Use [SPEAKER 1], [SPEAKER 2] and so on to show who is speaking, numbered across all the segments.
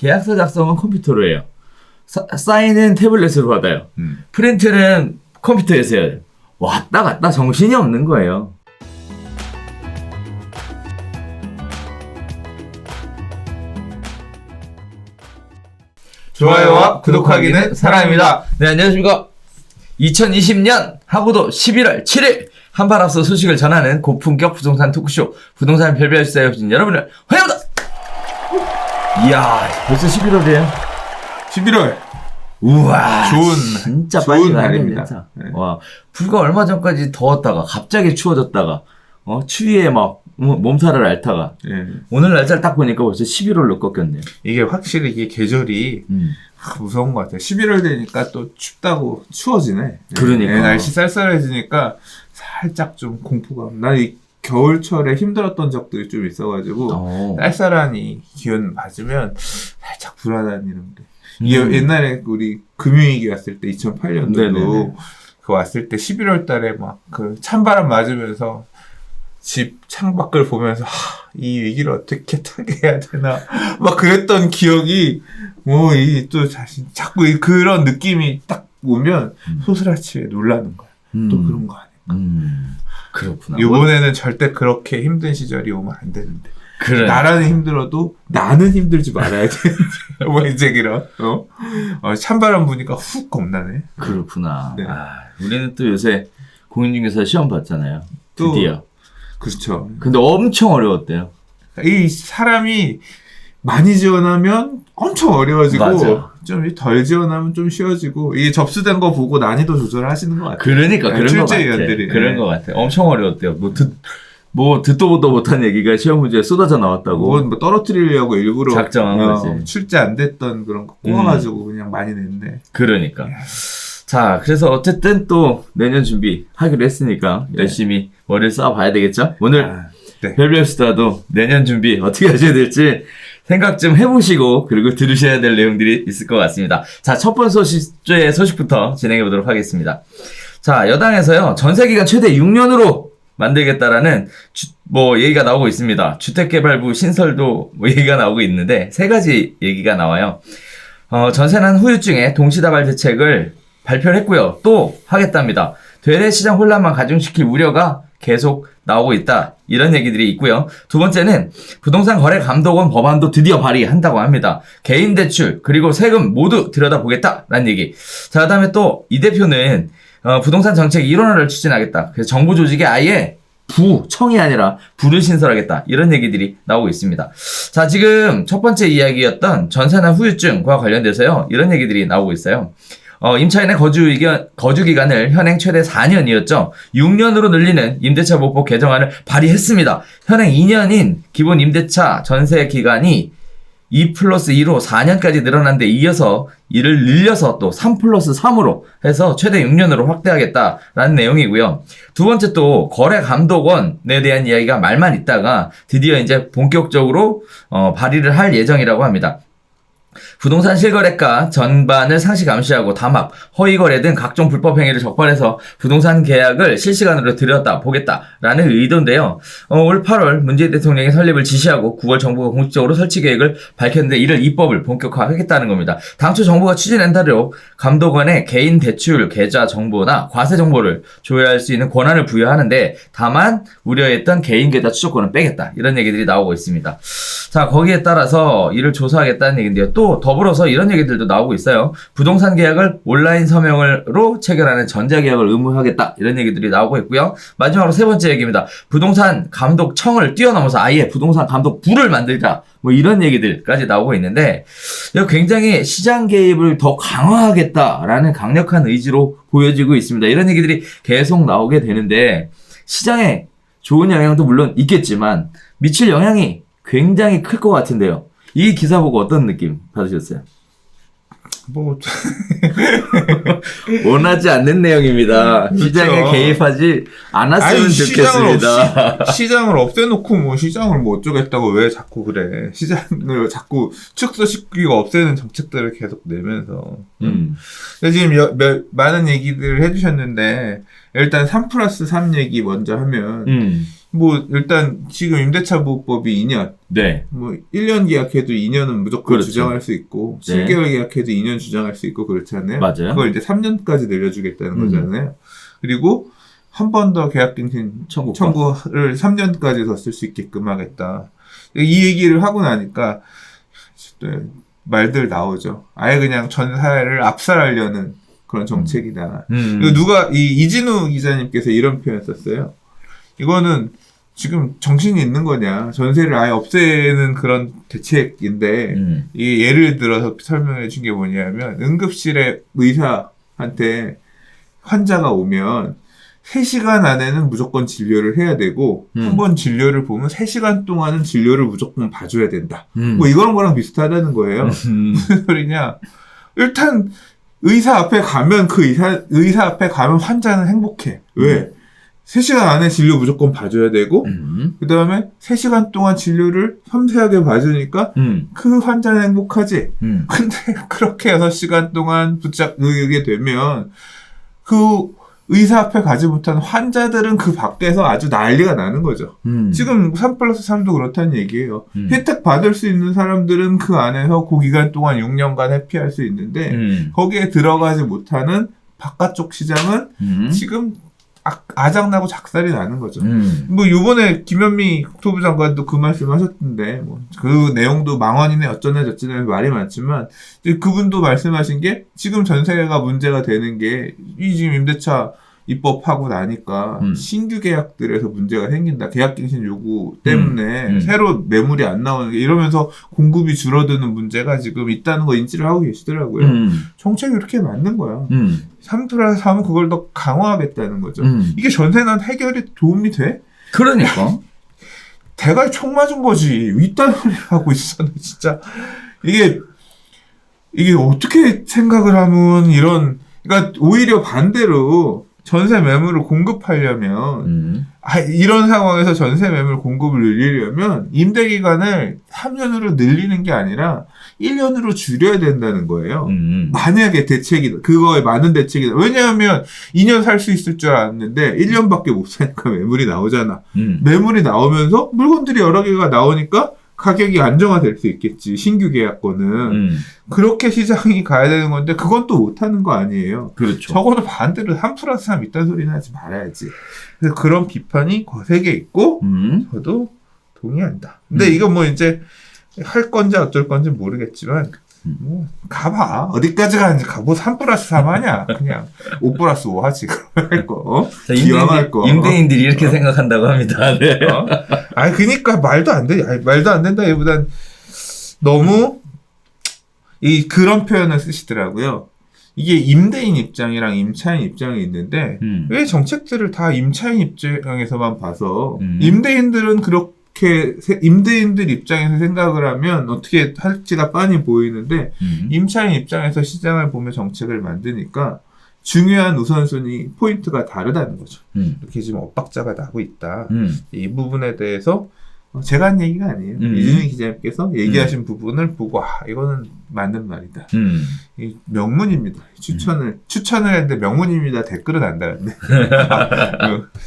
[SPEAKER 1] 계약서 작성은 컴퓨터로 해요. 사인은 태블릿으로 받아요. 프린트는 컴퓨터에서 해요. 왔다 갔다 정신이 없는 거예요.
[SPEAKER 2] 좋아요와 구독하기는 사랑입니다.
[SPEAKER 1] 네, 안녕하십니까. 2020년 하고도 11월 7일 한발 앞서 소식을 전하는 고품격 부동산 토크쇼 부동산 별별 수다에 오신 여러분을 환영합니다. 이야, 벌써 11월이에요.
[SPEAKER 2] 11월.
[SPEAKER 1] 우와,
[SPEAKER 2] 진짜
[SPEAKER 1] 빨리 가야
[SPEAKER 2] 날입니다.
[SPEAKER 1] 됩니다. 네. 와, 불과 얼마 전까지 더웠다가 갑자기 추워졌다가 추위에 막 몸살을 앓다가 오늘 날짜를 딱 보니까 벌써 11월로 꺾였네요.
[SPEAKER 2] 이게 확실히 이게 계절이 무서운 것 같아요. 11월 되니까 또 춥다고 추워지네.
[SPEAKER 1] 그러니까.
[SPEAKER 2] 날씨 쌀쌀해지니까 살짝 좀 공포감. 난 이 겨울철에 힘들었던 적들이 좀 있어가지고 쌀쌀한 이 기온 맞으면 살짝 불안한 이런 게. 이게 옛날에 우리 금융위기 왔을 때 2008년도도 그 왔을 때 11월 달에 막 그 찬바람 맞으면서 집 창밖을 보면서 이 위기를 어떻게 타개해야 되나 막 그랬던 기억이 이 또 자꾸 그런 느낌이 딱 오면 소스라치게 놀라는 거야. 또 그런 거 아닐까.
[SPEAKER 1] 그렇구나.
[SPEAKER 2] 이번에는 절대 그렇게 힘든 시절이 오면 안 되는데.
[SPEAKER 1] 그래.
[SPEAKER 2] 나라는 힘들어도 나는 힘들지 말아야 되는데. 뭐 이제 이런 찬바람 부니까 훅 겁나네.
[SPEAKER 1] 그렇구나.
[SPEAKER 2] 네.
[SPEAKER 1] 우리는 또 요새 공인중개사 시험 봤잖아요. 드디어.
[SPEAKER 2] 그렇죠.
[SPEAKER 1] 근데 엄청 어려웠대요.
[SPEAKER 2] 이 사람이 많이 지원하면 엄청 어려워지고
[SPEAKER 1] 맞아.
[SPEAKER 2] 좀 덜 지원하면 좀 쉬워지고 이게 접수된 거 보고 난이도 조절하시는 것 같아요.
[SPEAKER 1] 그러니까 그런 거 같아.
[SPEAKER 2] 출제위원들이.
[SPEAKER 1] 그런 거 같아. 엄청 어려웠대요. 듣도 보도 못한 얘기가 시험 문제에 쏟아져 나왔다고.
[SPEAKER 2] 뭐 떨어뜨리려고 일부러
[SPEAKER 1] 작정한 거지.
[SPEAKER 2] 출제 안 됐던 그런 거 꼬아가지고 그냥 많이 냈네.
[SPEAKER 1] 그러니까. 자, 그래서 어쨌든 또 내년 준비하기로 했으니까 열심히 머리를 쌓아봐야 되겠죠? 오늘 별별 수다도 내년 준비 어떻게 하셔야 될지 생각 좀 해보시고 그리고 들으셔야 될 내용들이 있을 것 같습니다. 자, 첫 번째 소식부터 진행해 보도록 하겠습니다. 자, 여당에서요, 전세기간 최대 6년으로 만들겠다라는 얘기가 나오고 있습니다. 주택개발부 신설도 얘기가 나오고 있는데 세 가지 얘기가 나와요. 전세난 후유증에 동시다발 대책을 발표를 했고요. 또 하겠답니다. 되레시장 혼란만 가중시킬 우려가 계속 나오고 있다. 이런 얘기들이 있고요. 두 번째는 부동산거래감독원 법안도 드디어 발의한다고 합니다. 개인대출 그리고 세금 모두 들여다보겠다라는 얘기. 자, 그다음에 또 이 대표는 부동산 정책 일원화를 추진하겠다. 그래서 정부 조직에 아예 청이 아니라 부를 신설하겠다. 이런 얘기들이 나오고 있습니다. 자, 지금 첫 번째 이야기였던 전세난 후유증과 관련돼서요. 이런 얘기들이 나오고 있어요. 임차인의 거주기간을 현행 최대 4년이었죠. 6년으로 늘리는 임대차 보호 개정안을 발의했습니다. 현행 2년인 기본 임대차 전세 기간이 2+2로 4년까지 늘어났는데 이어서 이를 늘려서 또 3+3으로 해서 최대 6년으로 확대하겠다라는 내용이고요. 두 번째 또 거래감독원에 대한 이야기가 말만 있다가 드디어 이제 본격적으로 발의를 할 예정이라고 합니다. 부동산 실거래가 전반을 상시 감시하고 담합, 허위거래 등 각종 불법 행위를 적발해서 부동산 계약을 실시간으로 들여다보겠다라는 의도인데요. 올 8월 문재인 대통령이 설립을 지시하고 9월 정부가 공식적으로 설치 계획을 밝혔는데 이를 입법을 본격화하겠다는 겁니다. 당초 정부가 추진한 대로 감독원에 개인 대출 계좌 정보나 과세 정보를 조회할 수 있는 권한을 부여하는데 다만 우려했던 개인 계좌 추적권은 빼겠다. 이런 얘기들이 나오고 있습니다. 자, 거기에 따라서 이를 조사하겠다는 얘기인데요. 또 더불어서 이런 얘기들도 나오고 있어요. 부동산 계약을 온라인 서명으로 체결하는 전자계약을 의무화하겠다. 이런 얘기들이 나오고 있고요. 마지막으로 세 번째 얘기입니다. 부동산 감독청을 뛰어넘어서 아예 부동산 감독부를 만들자. 이런 얘기들까지 나오고 있는데 굉장히 시장 개입을 더 강화하겠다라는 강력한 의지로 보여지고 있습니다. 이런 얘기들이 계속 나오게 되는데 시장에 좋은 영향도 물론 있겠지만 미칠 영향이 굉장히 클 것 같은데요. 이 기사 보고 어떤 느낌 받으셨어요? 원하지 않는 내용입니다. 시장에 개입하지 않았으면 좋겠습니다.
[SPEAKER 2] 시장을 없애놓고 시장을 어쩌겠다고 왜 자꾸 그래. 시장을 자꾸 축소시키고 없애는 정책들을 계속 내면서. 지금 많은 얘기들을 해주셨는데 일단 3+3 얘기 먼저 하면 뭐 일단 지금 임대차 보호법이 2년,
[SPEAKER 1] 네.
[SPEAKER 2] 뭐 1년 계약해도 2년은 무조건
[SPEAKER 1] 그렇죠.
[SPEAKER 2] 주장할 수 있고
[SPEAKER 1] 네.
[SPEAKER 2] 7개월 계약해도 2년 주장할 수 있고 그렇잖아요.
[SPEAKER 1] 맞아요.
[SPEAKER 2] 그걸 이제 3년까지 늘려주겠다는 거잖아요. 그리고 한 번 더 계약갱신 청구를 3년까지 더 쓸 수 있게끔 하겠다. 이 얘기를 하고 나니까 말들 나오죠. 아예 그냥 전 사회를 압살하려는 그런 정책이다. 누가 이진우 기자님께서 이런 표현 썼어요. 이거는 지금 정신이 있는 거냐. 전세를 아예 없애는 그런 대책인데 이게 예를 들어서 설명해 준 게 뭐냐면 응급실에 의사한테 환자가 오면 3시간 안에는 무조건 진료를 해야 되고 한 번 진료를 보면 3시간 동안은 진료를 무조건 봐줘야 된다. 뭐 이거랑 거랑 비슷하다는 거예요. 무슨 소리냐. 일단 의사 앞에 가면 의사 앞에 가면 환자는 행복해. 왜? 3시간 안에 진료 무조건 봐줘야 되고 그 다음에 3시간 동안 진료를 섬세하게 봐주니까 그 환자는 행복하지. 근데 그렇게 6시간 동안 붙잡게 되면 그 의사 앞에 가지 못한 환자들은 그 밖에서 아주 난리가 나는 거죠. 지금 3+3도 그렇다는 얘기예요. 혜택 받을 수 있는 사람들은 그 안에서 그 기간 동안 6년간 해피할 수 있는데 거기에 들어가지 못하는 바깥쪽 시장은 지금 아작나고 작살이 나는 거죠. 뭐 요번에 김현미 국토부 장관도 그 말씀 하셨던데 뭐 그 내용도 망언이네 어쩌네 저쩌네 말이 많지만 이제 그분도 말씀하신 게 지금 전세가 문제가 되는 게 이 지금 임대차 입법하고 나니까 신규 계약들에서 문제가 생긴다. 계약갱신 요구 때문에 새로 매물이 안 나오는 게 이러면서 공급이 줄어드는 문제가 지금 있다는 거 인지를 하고 계시더라고요. 정책이 이렇게 맞는 거야. 3+3은 그걸 더 강화하겠다는 거죠. 이게 전세난 해결에 도움이 돼?
[SPEAKER 1] 그러니까.
[SPEAKER 2] 대가리 총 맞은 거지. 이딴 소리를 하고 있어. 진짜. 이게 어떻게 생각을 하면 그러니까 오히려 반대로 전세 매물을 공급하려면 이런 상황에서 전세 매물 공급을 늘리려면 임대 기간을 3년으로 늘리는 게 아니라 1년으로 줄여야 된다는 거예요. 만약에 그거에 맞는 대책이다. 왜냐하면 2년 살 수 있을 줄 알았는데 1년밖에 못 사니까 매물이 나오잖아. 매물이 나오면서 물건들이 여러 개가 나오니까 가격이 안정화될 수 있겠지. 신규 계약권은. 그렇게 시장이 가야 되는 건데 그건 또 못하는 거 아니에요.
[SPEAKER 1] 그렇죠.
[SPEAKER 2] 적어도 반대로 3+3 있다는 소리는 하지 말아야지. 그래서 그런 비판이 거세게 있고 저도 동의한다. 근데 이거 뭐 이제 할 건지 어쩔 건지 모르겠지만 뭐 가봐. 어디까지 가는지 가보. 3+3 하냐. 그냥 5+5 하지. 할 거. 기왕할 거.
[SPEAKER 1] 임대인들이 이렇게 생각한다고 합니다. 네.
[SPEAKER 2] 그니까 말도 안 돼. 말도 안 된다기보단 너무 그런 표현을 쓰시더라고요. 이게 임대인 입장이랑 임차인 입장이 있는데 왜 정책들을 다 임차인 입장에서만 봐서 임대인들은 그렇게 임대인들 입장에서 생각을 하면 어떻게 할지가 빤히 보이는데 임차인 입장에서 시장을 보며 정책을 만드니까 중요한 우선순위 포인트가 다르다는 거죠. 이렇게 지금 엇박자가 나고 있다. 이 부분에 대해서 제가 한 얘기가 아니에요. 이진우 기자님께서 얘기하신 부분을 보고 이거는 맞는 말이다. 이 명문입니다. 추천을 했는데 명문입니다. 댓글은 안 달았네.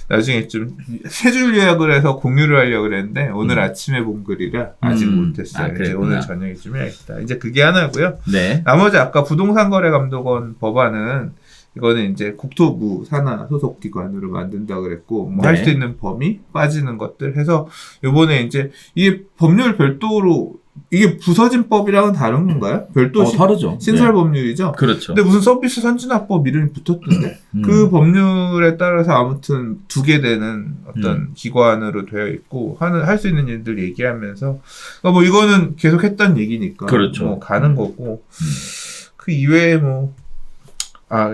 [SPEAKER 2] 나중에 좀 세 줄 요약을 해서 공유를 하려고 그랬는데 오늘 아침에 본 글이라 아직 못했어요. 이제 오늘 저녁에 좀 해야겠다. 이제 그게 하나고요.
[SPEAKER 1] 네.
[SPEAKER 2] 나머지 아까 부동산거래감독원 법안은 이거는 이제 국토부 산하 소속 기관으로 만든다 그랬고 뭐 할 수 있는 범위 빠지는 것들 해서 요번에 이제 이게 법률 별도로 이게 부서진 법이랑은 다른 건가요? 별도
[SPEAKER 1] 다르죠.
[SPEAKER 2] 신설 법률이죠.
[SPEAKER 1] 그렇죠.
[SPEAKER 2] 근데 무슨 서비스 선진화법 이름이 붙었던데 그 법률에 따라서 아무튼 두게 되는 어떤 기관으로 되어 있고 할 수 있는 일들 얘기하면서 그러니까 뭐 이거는 계속 했던 얘기니까
[SPEAKER 1] 그렇죠.
[SPEAKER 2] 뭐 가는 거고 그 이외에 뭐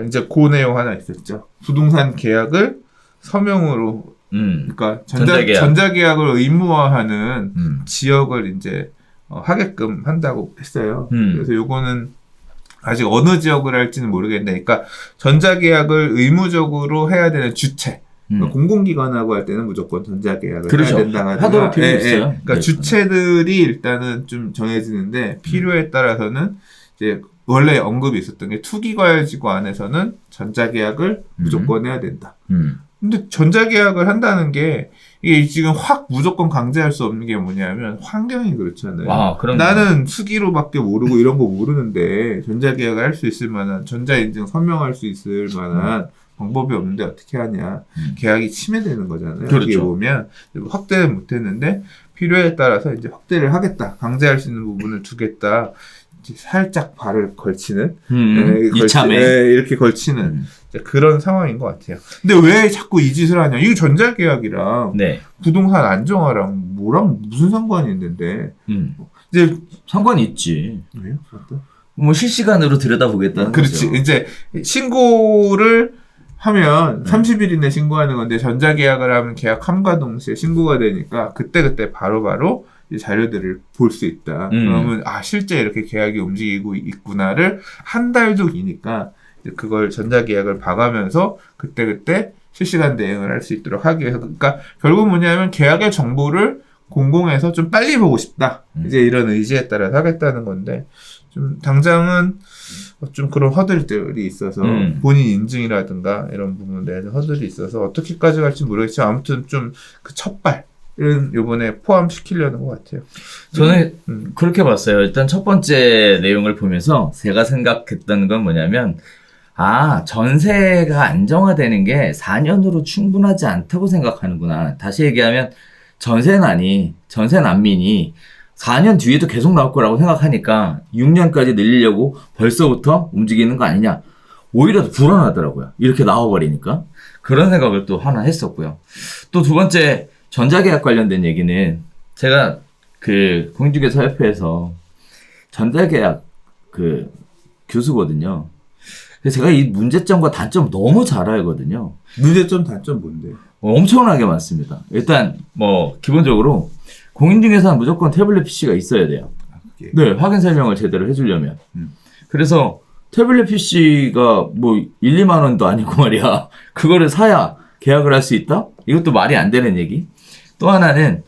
[SPEAKER 2] 이제 그 내용 하나 있었죠. 부동산 계약을 서명으로, 그러니까 전자계약을 의무화하는 지역을 이제 하게끔 한다고 했어요. 그래서 요거는 아직 어느 지역을 할지는 모르겠는데, 그러니까 전자계약을 의무적으로 해야 되는 주체. 그러니까 공공기관하고 할 때는 무조건 전자계약을 해야 된다가
[SPEAKER 1] 하도록 되어 있어요.
[SPEAKER 2] 그러니까 주체들이 일단은 좀 정해지는데 필요에 따라서는 이제 원래 언급이 있었던 게 투기과열지구 안에서는 전자계약을 무조건 해야 된다. 근데 전자계약을 한다는 게 이게 지금 확 무조건 강제할 수 없는 게 뭐냐면 환경이 그렇잖아요.
[SPEAKER 1] 아, 그럼
[SPEAKER 2] 나는 수기로밖에 모르고 이런 거 모르는데 전자계약을 할 수 있을 만한 전자인증 서명할 수 있을 만한 방법이 없는데 어떻게 하냐. 계약이 침해되는 거잖아요.
[SPEAKER 1] 그렇죠.
[SPEAKER 2] 어떻게 보면 확대는 못했는데 필요에 따라서 이제 확대를 하겠다. 강제할 수 있는 부분을 두겠다. 이제 살짝 발을 걸치는
[SPEAKER 1] 이참에
[SPEAKER 2] 이렇게 걸치는 그런 상황인 것 같아요. 근데 왜 자꾸 이 짓을 하냐? 이거 전자계약이랑
[SPEAKER 1] 네.
[SPEAKER 2] 부동산 안정화랑 뭐랑 무슨 상관이 있는데 이제
[SPEAKER 1] 상관이 있지.
[SPEAKER 2] 왜요?
[SPEAKER 1] 뭐 실시간으로 들여다보겠다는
[SPEAKER 2] 그렇지.
[SPEAKER 1] 거죠.
[SPEAKER 2] 이제 신고를 하면 30일 이내 신고하는 건데 전자계약을 하면 계약함과 동시에 신고가 되니까 그때그때 바로바로 이 자료들을 볼 수 있다. 그러면 실제 이렇게 계약이 움직이고 있구나를 한 달도 기니까 그걸 전자계약을 봐가면서 그때그때 실시간 대응을 할 수 있도록 하기 위해서 그러니까 결국 뭐냐면 계약의 정보를 공공에서 좀 빨리 보고 싶다. 이제 이런 의지에 따라서 하겠다는 건데 좀 당장은 좀 그런 허들들이 있어서 본인 인증이라든가 이런 부분에 대해서 허들이 있어서 어떻게까지 갈지 모르겠지만 아무튼 좀 그 첫발은 요번에 포함시키려는 것 같아요.
[SPEAKER 1] 저는 그렇게 봤어요. 일단 첫 번째 내용을 보면서 제가 생각했던 건 뭐냐면 전세가 안정화되는 게 4년으로 충분하지 않다고 생각하는구나. 다시 얘기하면 전세난민이 4년 뒤에도 계속 나올 거라고 생각하니까 6년까지 늘리려고 벌써부터 움직이는 거 아니냐. 오히려 더 불안하더라고요. 이렇게 나와버리니까. 그런 생각을 또 하나 했었고요. 또 두 번째 전자계약 관련된 얘기는 제가 그 공인중개사협회에서 전자계약 그 교수거든요. 그래서 제가 이 문제점과 단점 너무 잘 알거든요.
[SPEAKER 2] 문제점, 단점 뭔데?
[SPEAKER 1] 엄청나게 많습니다. 일단 뭐 기본적으로 공인중개사는 무조건 태블릿 PC가 있어야 돼요. 네, 확인 설명을 제대로 해주려면. 그래서 태블릿 PC가 뭐 1, 2만 원도 아니고 말이야. 그거를 사야 계약을 할 수 있다? 이것도 말이 안 되는 얘기. 또 하나는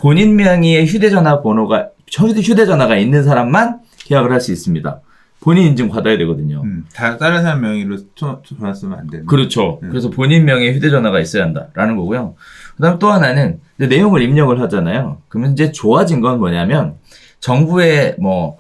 [SPEAKER 1] 본인 명의의 휴대전화가 있는 사람만 계약을 할 수 있습니다. 본인 인증 받아야 되거든요.
[SPEAKER 2] 다른 사람 명의로 전화 쓰면 안 되는.
[SPEAKER 1] 그렇죠. 그래서 본인 명의의 휴대전화가 있어야 한다라는 거고요. 그다음 또 하나는 이제 내용을 입력을 하잖아요. 그러면 이제 좋아진 건 뭐냐면 정부의 뭐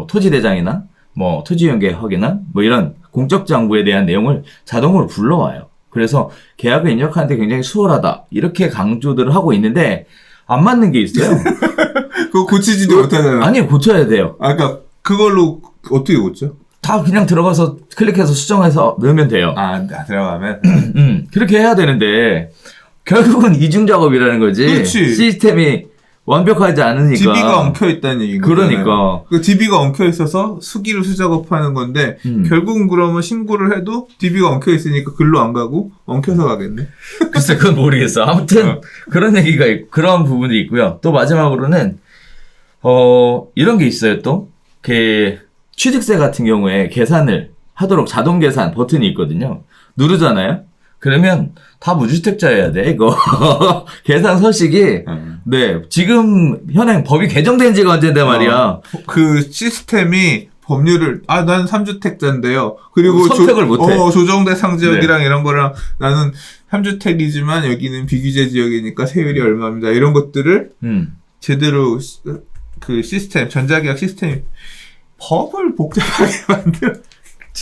[SPEAKER 1] 토지대장이나 뭐 토지연계허가나 뭐 이런 공적 정보에 대한 내용을 자동으로 불러와요. 그래서 계약을 입력하는데 굉장히 수월하다 이렇게 강조들을 하고 있는데 안 맞는 게 있어요.
[SPEAKER 2] 그거 고치지도 못하잖아.
[SPEAKER 1] 아니 고쳐야 돼요.
[SPEAKER 2] 그러니까 그걸로 어떻게 고쳐?
[SPEAKER 1] 다 그냥 들어가서 클릭해서 수정해서 넣으면 돼요.
[SPEAKER 2] 들어가면?
[SPEAKER 1] 그렇게 해야 되는데 결국은 이중 작업이라는 거지.
[SPEAKER 2] 그렇지.
[SPEAKER 1] 시스템이 완벽하지 않으니까.
[SPEAKER 2] DB가 엉켜있다는 얘기인
[SPEAKER 1] 그러니까.
[SPEAKER 2] 그 DB가 엉켜있어서 수기로 수작업하는 건데 결국은 그러면 신고를 해도 DB가 엉켜있으니까 글로 안 가고 엉켜서 가겠네.
[SPEAKER 1] 글쎄 그건 모르겠어. 아무튼 그런 얘기가 그런 부분이 있고요. 또 마지막으로는 이런 게 있어요. 또 취득세 같은 경우에 계산을 하도록 자동 계산 버튼이 있거든요. 누르잖아요. 그러면 다 무주택자여야 돼, 이거. 계산 서식이, 네, 지금 현행 법이 개정된 지가 언젠데 말이야.
[SPEAKER 2] 그 시스템이 법률을, 난 3주택자인데요. 그리고
[SPEAKER 1] 선택을 못해.
[SPEAKER 2] 조정 대상 지역이랑 이런 거랑 나는 3주택이지만 여기는 비규제 지역이니까 세율이 얼마입니다. 이런 것들을 제대로 그 시스템, 전자계약 시스템이 법을 복잡하게 만들어.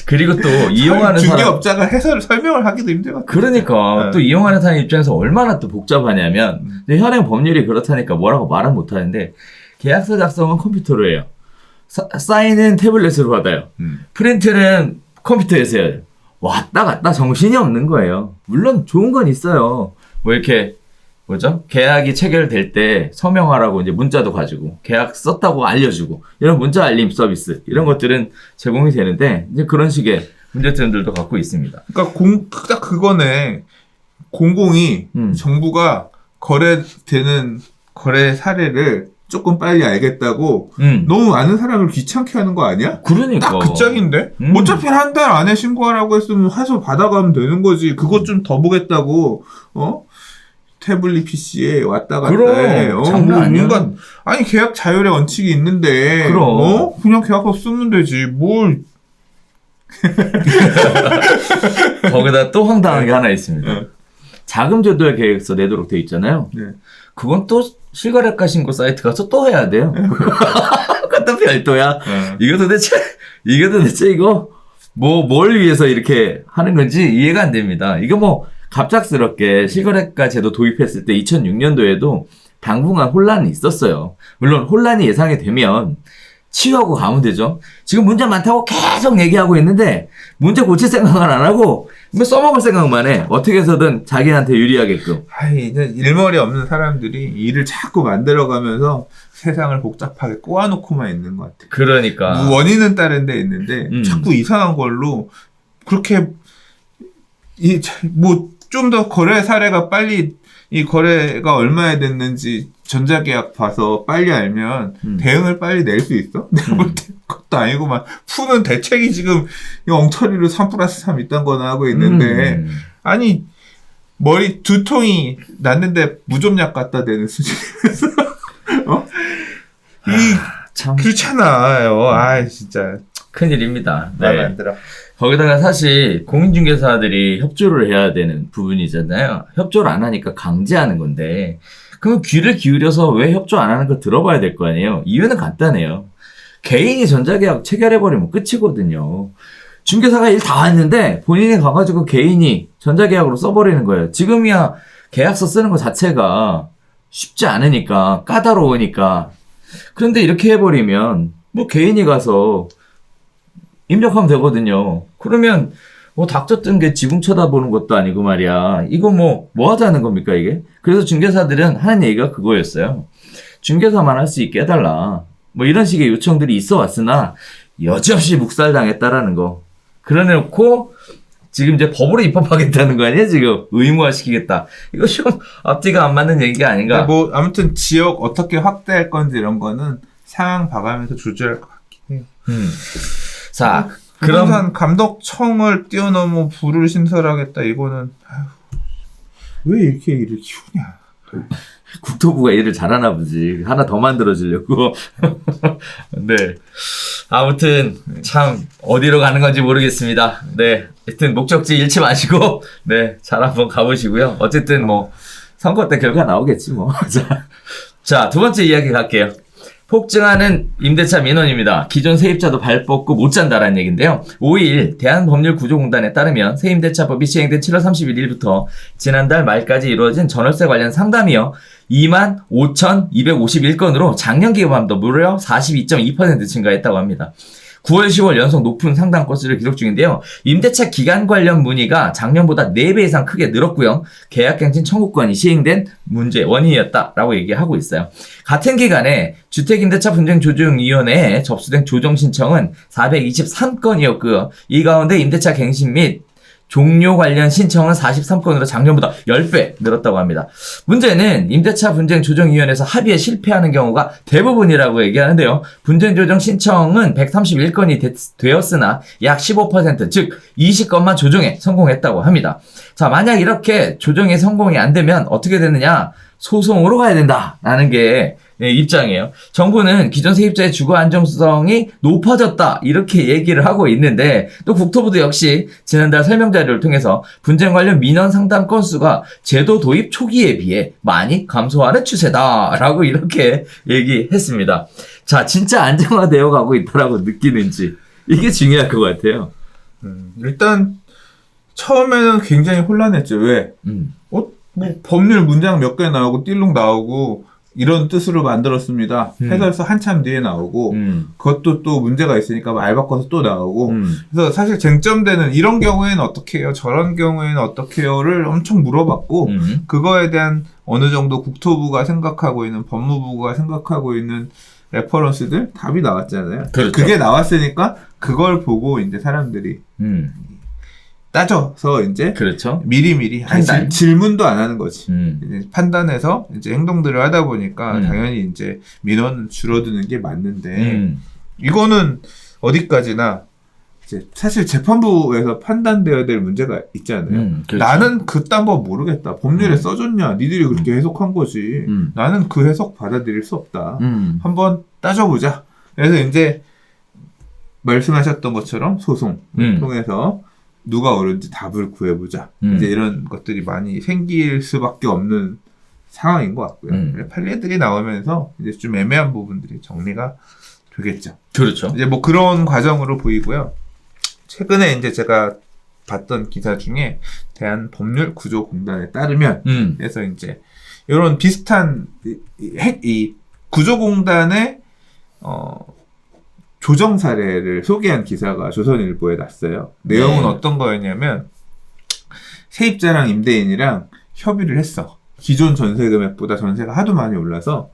[SPEAKER 1] 그리고 또 이용하는 사람
[SPEAKER 2] 중개업자가 해설을 설명을 하기도 힘들거든.
[SPEAKER 1] 그러니까 또 이용하는 사람 입장에서 얼마나 또 복잡하냐면 현행 법률이 그렇다니까 뭐라고 말은 못하는데 계약서 작성은 컴퓨터로 해요. 사인은 태블릿으로 받아요. 프린트는 컴퓨터에서 해요. 왔다 갔다 정신이 없는 거예요. 물론 좋은 건 있어요. 뭐 이렇게 계약이 체결될 때 서명하라고 이제 문자도 가지고 계약 썼다고 알려주고 이런 문자 알림 서비스 이런 것들은 제공이 되는데 이제 그런 식의 문제점들도 갖고 있습니다.
[SPEAKER 2] 그러니까 딱 그거네. 공공이 정부가 거래되는 거래 사례를 조금 빨리 알겠다고 너무 많은 사람을 귀찮게 하는 거 아니야?
[SPEAKER 1] 그러니까.
[SPEAKER 2] 딱 그 짝인데? 어차피 한 달 안에 신고하라고 했으면 해서 받아가면 되는 거지. 그것 좀 더 보겠다고 태블릿 PC에 왔다 갔다 해.
[SPEAKER 1] 장난 아니야.
[SPEAKER 2] 아니 계약 자율의 원칙이 있는데
[SPEAKER 1] 그럼.
[SPEAKER 2] 그냥 계약서 쓰면 되지. 뭘.
[SPEAKER 1] 거기다 또 황당한 게 하나 있습니다. 자금 조달 계획서 내도록 돼 있잖아요.
[SPEAKER 2] 네.
[SPEAKER 1] 그건 또 실거래가 신고 사이트 가서 또 해야 돼요. 그것도 별도야. 이게 도대체 이거 뭘 위해서 이렇게 하는 건지 이해가 안 됩니다. 이거 뭐 갑작스럽게 실거래가 제도 도입했을 때 2006년도에도 당분간 혼란이 있었어요. 물론 혼란이 예상이 되면 치유하고 가면 되죠. 지금 문제 많다고 계속 얘기하고 있는데 문제 고칠 생각은 안 하고 뭐 써먹을 생각만 해. 어떻게 해서든 자기한테 유리하게끔.
[SPEAKER 2] 이제 일머리 없는 사람들이 일을 자꾸 만들어가면서 세상을 복잡하게 꼬아놓고만 있는 것 같아.
[SPEAKER 1] 그러니까
[SPEAKER 2] 원인은 다른 데 있는데 자꾸 이상한 걸로 그렇게 뭐 좀 더 거래 사례가 빨리 이 거래가 얼마에 됐는지 전자계약 봐서 빨리 알면 대응을 빨리 낼 수 있어? 내가 볼 때 그것도 아니고 막 푸는 대책이 지금 이 엉터리로 3+3 이딴 거나 하고 있는데 아니 머리 두통이 났는데 무좀약 갖다 대는 수준이면서
[SPEAKER 1] 참
[SPEAKER 2] 그렇잖아요. 진짜
[SPEAKER 1] 큰일입니다.
[SPEAKER 2] 마음에 안 들어.
[SPEAKER 1] 거기다가 사실 공인중개사들이 협조를 해야 되는 부분이잖아요. 협조를 안 하니까 강제하는 건데 그럼 귀를 기울여서 왜 협조 안 하는 거 들어봐야 될 거 아니에요. 이유는 간단해요. 개인이 전자계약 체결해버리면 끝이거든요. 중개사가 일 다 했는데 본인이 가가지고 개인이 전자계약으로 써버리는 거예요. 지금이야 계약서 쓰는 거 자체가 쉽지 않으니까 까다로우니까. 그런데 이렇게 해버리면 뭐 개인이 가서 입력하면 되거든요. 그러면 뭐 닥쳐 뜬 게 지붕 쳐다보는 것도 아니고 말이야. 이거 뭐 하자는 겁니까 이게? 그래서 중개사들은 하는 얘기가 그거였어요. 중개사만 할 수 있게 해달라. 뭐 이런 식의 요청들이 있어 왔으나 여지없이 묵살당했다라는 거. 그러놓고 지금 이제 법으로 입법하겠다는 거 아니에요 지금? 의무화시키겠다. 이거 좀 앞뒤가 안 맞는 얘기가 아닌가?
[SPEAKER 2] 뭐 아무튼 지역 어떻게 확대할 건지 이런 거는 상황 봐가면서 조절할 것 같긴 해요.
[SPEAKER 1] 자,
[SPEAKER 2] 부동산 감독청을 뛰어넘어 부를 신설하겠다. 이거는 왜 이렇게 일을 키우냐.
[SPEAKER 1] 국토부가 일을 잘하나 보지. 하나 더 만들어주려고. 네. 아무튼 참 어디로 가는 건지 모르겠습니다. 네. 하여튼 목적지 잃지 마시고 네. 잘 한번 가보시고요. 어쨌든 뭐 선거 때 결과 나오겠지 뭐. 자, 두 번째 이야기 갈게요. 폭증하는 임대차 민원입니다. 기존 세입자도 발 뻗고 못 잔다라는 얘기인데요. 5일 대한법률구조공단에 따르면 새임대차법이 시행된 7월 31일부터 지난달 말까지 이루어진 전월세 관련 상담이요. 25,251건으로 작년 기간보다 무려 42.2% 증가했다고 합니다. 9월, 10월 연속 높은 상담 건수를 기록 중인데요. 임대차 기간 관련 문의가 작년보다 4배 이상 크게 늘었고요. 계약갱신 청구권이 시행된 문제 원인이었다라고 얘기하고 있어요. 같은 기간에 주택임대차분쟁조정위원회에 접수된 조정신청은 423건이었고요. 이 가운데 임대차 갱신 및 종료 관련 신청은 43건으로 작년보다 10배 늘었다고 합니다. 문제는 임대차 분쟁 조정위원회에서 합의에 실패하는 경우가 대부분이라고 얘기하는데요. 분쟁 조정 신청은 131건이 되었으나 약 15%, 즉 20건만 조정에 성공했다고 합니다. 자, 만약 이렇게 조정이 성공이 안 되면 어떻게 되느냐? 소송으로 가야 된다라는 게 입장이에요. 정부는 기존 세입자의 주거 안정성이 높아졌다 이렇게 얘기를 하고 있는데 또 국토부도 역시 지난달 설명 자료를 통해서 분쟁 관련 민원 상담 건수가 제도 도입 초기에 비해 많이 감소하는 추세다라고 이렇게 얘기했습니다. 자, 진짜 안정화되어 가고 있다라고 느끼는지 이게 중요할 것 같아요.
[SPEAKER 2] 일단 처음에는 굉장히 혼란했죠. 왜? 뭐 법률 문장 몇 개 나오고 띨룩 나오고 이런 뜻으로 만들었습니다. 해설서 한참 뒤에 나오고 그것도 또 문제가 있으니까 말 바꿔서 또 나오고 그래서 사실 쟁점되는 이런 경우에는 어떻게 해요? 저런 경우에는 어떻게 해요?를 엄청 물어봤고 그거에 대한 어느 정도 국토부가 생각하고 있는 법무부가 생각하고 있는 레퍼런스들 답이 나왔잖아요.
[SPEAKER 1] 그렇죠.
[SPEAKER 2] 그게 나왔으니까 그걸 보고 이제 사람들이 따져서 이제
[SPEAKER 1] 그렇죠.
[SPEAKER 2] 미리미리
[SPEAKER 1] 판단.
[SPEAKER 2] 질문도 안 하는 거지. 이제 판단해서 이제 행동들을 하다 보니까 당연히 이제 민원은 줄어드는 게 맞는데 이거는 어디까지나 이제 사실 재판부에서 판단되어야 될 문제가 있잖아요.
[SPEAKER 1] 그렇죠.
[SPEAKER 2] 나는 그딴 법 모르겠다. 법률에 써줬냐? 니들이 그렇게 해석한 거지. 나는 그 해석 받아들일 수 없다. 한번 따져보자. 그래서 이제 말씀하셨던 것처럼 소송 통해서 누가 옳은지 답을 구해보자. 이제 이런 것들이 많이 생길 수밖에 없는 상황인 것 같고요. 판례들이 나오면서 이제 좀 애매한 부분들이 정리가 되겠죠.
[SPEAKER 1] 그렇죠.
[SPEAKER 2] 이제 뭐 그런 과정으로 보이고요. 최근에 이제 제가 봤던 기사 중에 대한법률구조공단에 따르면 그래서 이제 이런 비슷한 이 구조공단의 조정 사례를 소개한 기사가 조선일보에 났어요. 내용은 어떤 거였냐면 세입자랑 임대인이랑 협의를 했어. 기존 전세 금액보다 전세가 하도 많이 올라서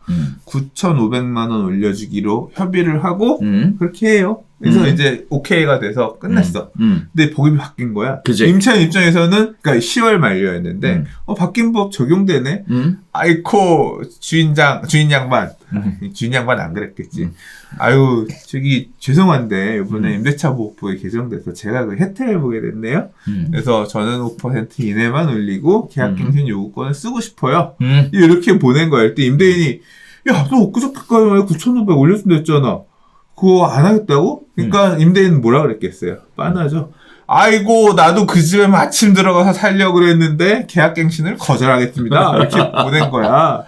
[SPEAKER 2] 9,500만 원 올려주기로 협의를 하고 그렇게 해요. 그래서 이제 오케이가 돼서 끝냈어. 근데 법이 바뀐 거야.
[SPEAKER 1] 그치.
[SPEAKER 2] 임차인 입장에서는 그러니까 10월 만료였는데 바뀐 법 적용되네. 아이코 주인 양반 주인 양반 안 그랬겠지. 아유 저기 죄송한데 이번에 임대차 보호법이 개정돼서 제가 그 혜택을 보게 됐네요. 그래서 저는 5% 이내만 올리고 계약갱신 요구권을 쓰고 싶어요. 이렇게 보낸 거야. 그때 임대인이 야 너 엊그저께까지 9,500 올려준다 했잖아. 그거 안 하겠다고? 그러니까 임대인은 뭐라 그랬겠어요? 빤하죠. 아이고 나도 그 집에 마침 들어가서 살려고 그랬는데 계약갱신을 거절하겠습니다. 이렇게 보낸 거야.